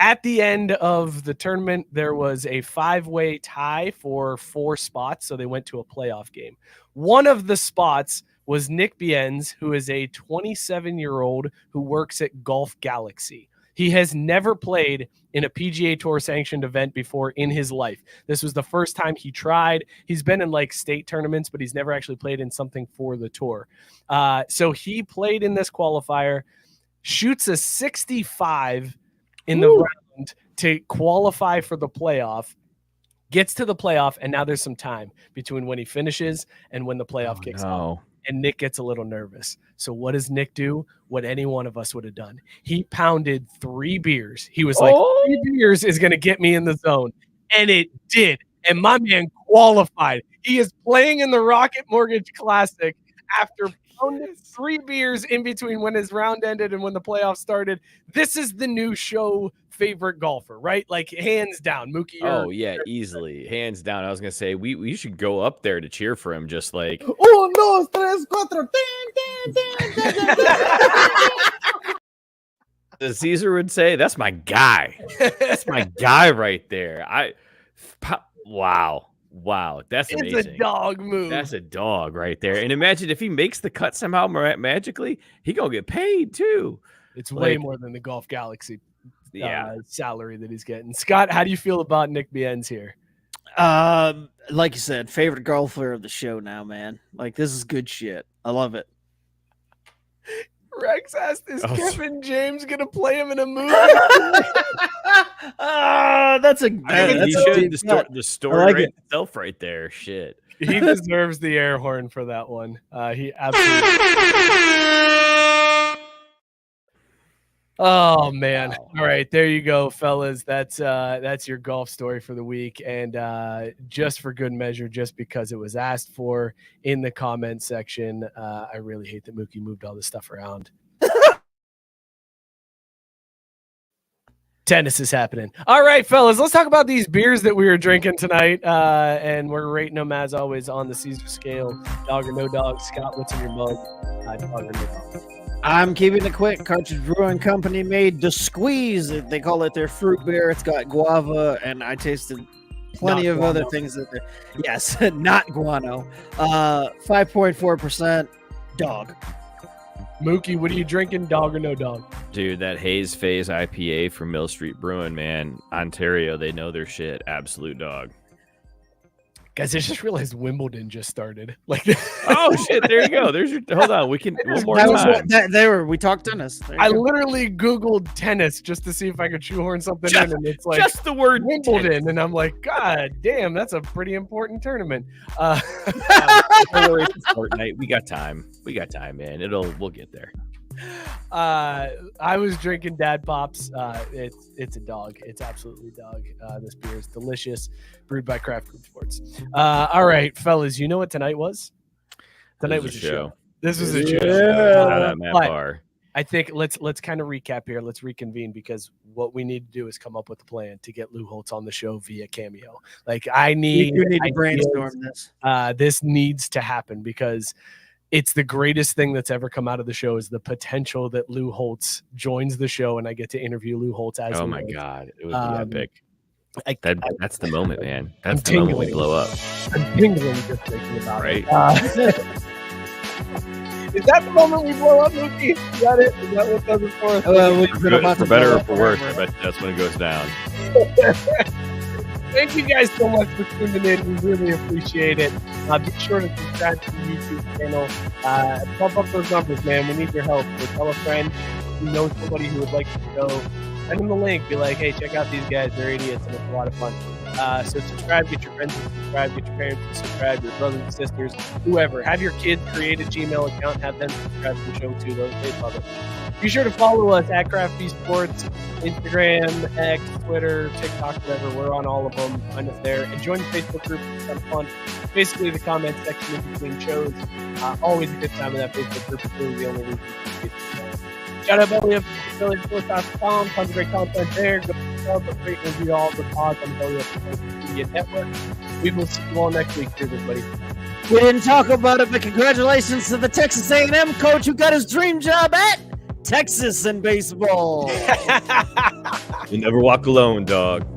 At the end of the tournament, there was a 5-way tie for 4 spots, so they went to a playoff game. One of the spots was Nick Bienz, who is a 27-year-old who works at Golf Galaxy. He has never played in a PGA Tour sanctioned event before in his life. This was the first time he tried. He's been in like state tournaments, but he's never actually played in something for the tour. So he played in this qualifier, shoots a 65 in the round to qualify for the playoff, gets to the playoff, and now there's some time between when he finishes and when the playoff kicks off. And Nick gets a little nervous. So what does Nick do? What any one of us would have done. He pounded 3 beers. He was like, 3 beers is going to get me in the zone. And it did. And my man qualified. He is playing in the Rocket Mortgage Classic after pounding 3 beers in between when his round ended and when the playoffs started. This is the new show favorite golfer, right? Like hands down, Mookie. Oh yeah, easily, hands down. I was gonna say we should go up there to cheer for him, just like 1, 2, 3, 4. As Caesar would say, that's my guy. That's my guy right there. Wow, that's amazing. It's a dog move. That's a dog right there. And imagine if he makes the cut somehow magically, he gonna get paid too. It's way more than the Golf Galaxy salary that he's getting. Scott, how do you feel about Nick Bienz here? Like you said, favorite golfer of the show now, man. Like, this is good shit. I love it. Rex asked, is Kevin James gonna play him in a movie? That's a the story itself right there. Shit. He deserves the air horn for that one. He absolutely. Oh man! Wow. All right, there you go, fellas. That's your golf story for the week, and just for good measure, just because it was asked for in the comment section. I really hate that Mookie moved all this stuff around. Tennis is happening. All right, fellas, let's talk about these beers that we were drinking tonight, and we're rating them as always on the Caesar scale. Dog or no dog? Scott, what's in your mug? Dog or no dog? I'm keeping it quick. Cartridge Brewing Company made the Squeeze. They call it their fruit beer. It's got guava, and I tasted plenty of other things. Yes, not guano. 5.4% dog. Mookie, what are you drinking? Dog or no dog? Dude, that Haze Phase IPA from Mill Street Brewing, man. Ontario, they know their shit. Absolute dog. Guys, I just realized Wimbledon just started. Like, oh shit! There you go. There's your. Hold on, we can one more time. We talked tennis. I literally Googled tennis just to see if I could shoehorn something in, and it's like just the word Wimbledon, tennis. And I'm like, God damn, that's a pretty important tournament. Don't worry, it's Fortnite. We got time. Man. We'll get there. I was drinking Dad Pops. It's a dog. It's absolutely dog. This beer is delicious, brewed by Craft Group Sports. All right, fellas, you know what tonight was? Tonight was a show. This was a show. I think let's kind of recap here. Let's reconvene, because what we need to do is come up with a plan to get Lou Holtz on the show via Cameo. Like, you need to brainstorm this. This needs to happen, because it's the greatest thing that's ever come out of the show is the potential that Lou Holtz joins the show and I get to interview Lou Holtz as oh Lou my Holtz. God. It would be epic. That's the moment, man. That's the tingling. moment we blow up. I'm tingling just thinking about it. Is that the moment we blow up, Mookie? Is that it? Is that what does it for us? For better or for worse, I bet that's when it goes down. Thank you guys so much for tuning in. We really appreciate it. Be sure to subscribe to the YouTube channel. Pump up those numbers, man. We need your help. So tell a friend who knows somebody who would like to go. Send them the link. Be like, hey, check out these guys. They're idiots, and it's a lot of fun. So subscribe. Get your friends to subscribe. Get your parents to subscribe. Your brothers and sisters. Whoever. Have your kids create a Gmail account. Have them subscribe to the show, too. They love it. Be sure to follow us at Craft B Sports, Instagram, X, Twitter, TikTok, whatever. We're on all of them. Find us there. And join the Facebook group. It's kind of fun. Basically, the comment section in between shows. Always a good time in that Facebook group. It's really the only reason to get Shout out BellyUp.com. Tons of great content there. Go sub, rate, and review all the pods on the Belly Up Media Network. We will see you all next week. Cheers, everybody. We didn't talk about it, but congratulations to the Texas A&M coach who got his dream job at Texas in baseball. You never walk alone, dog.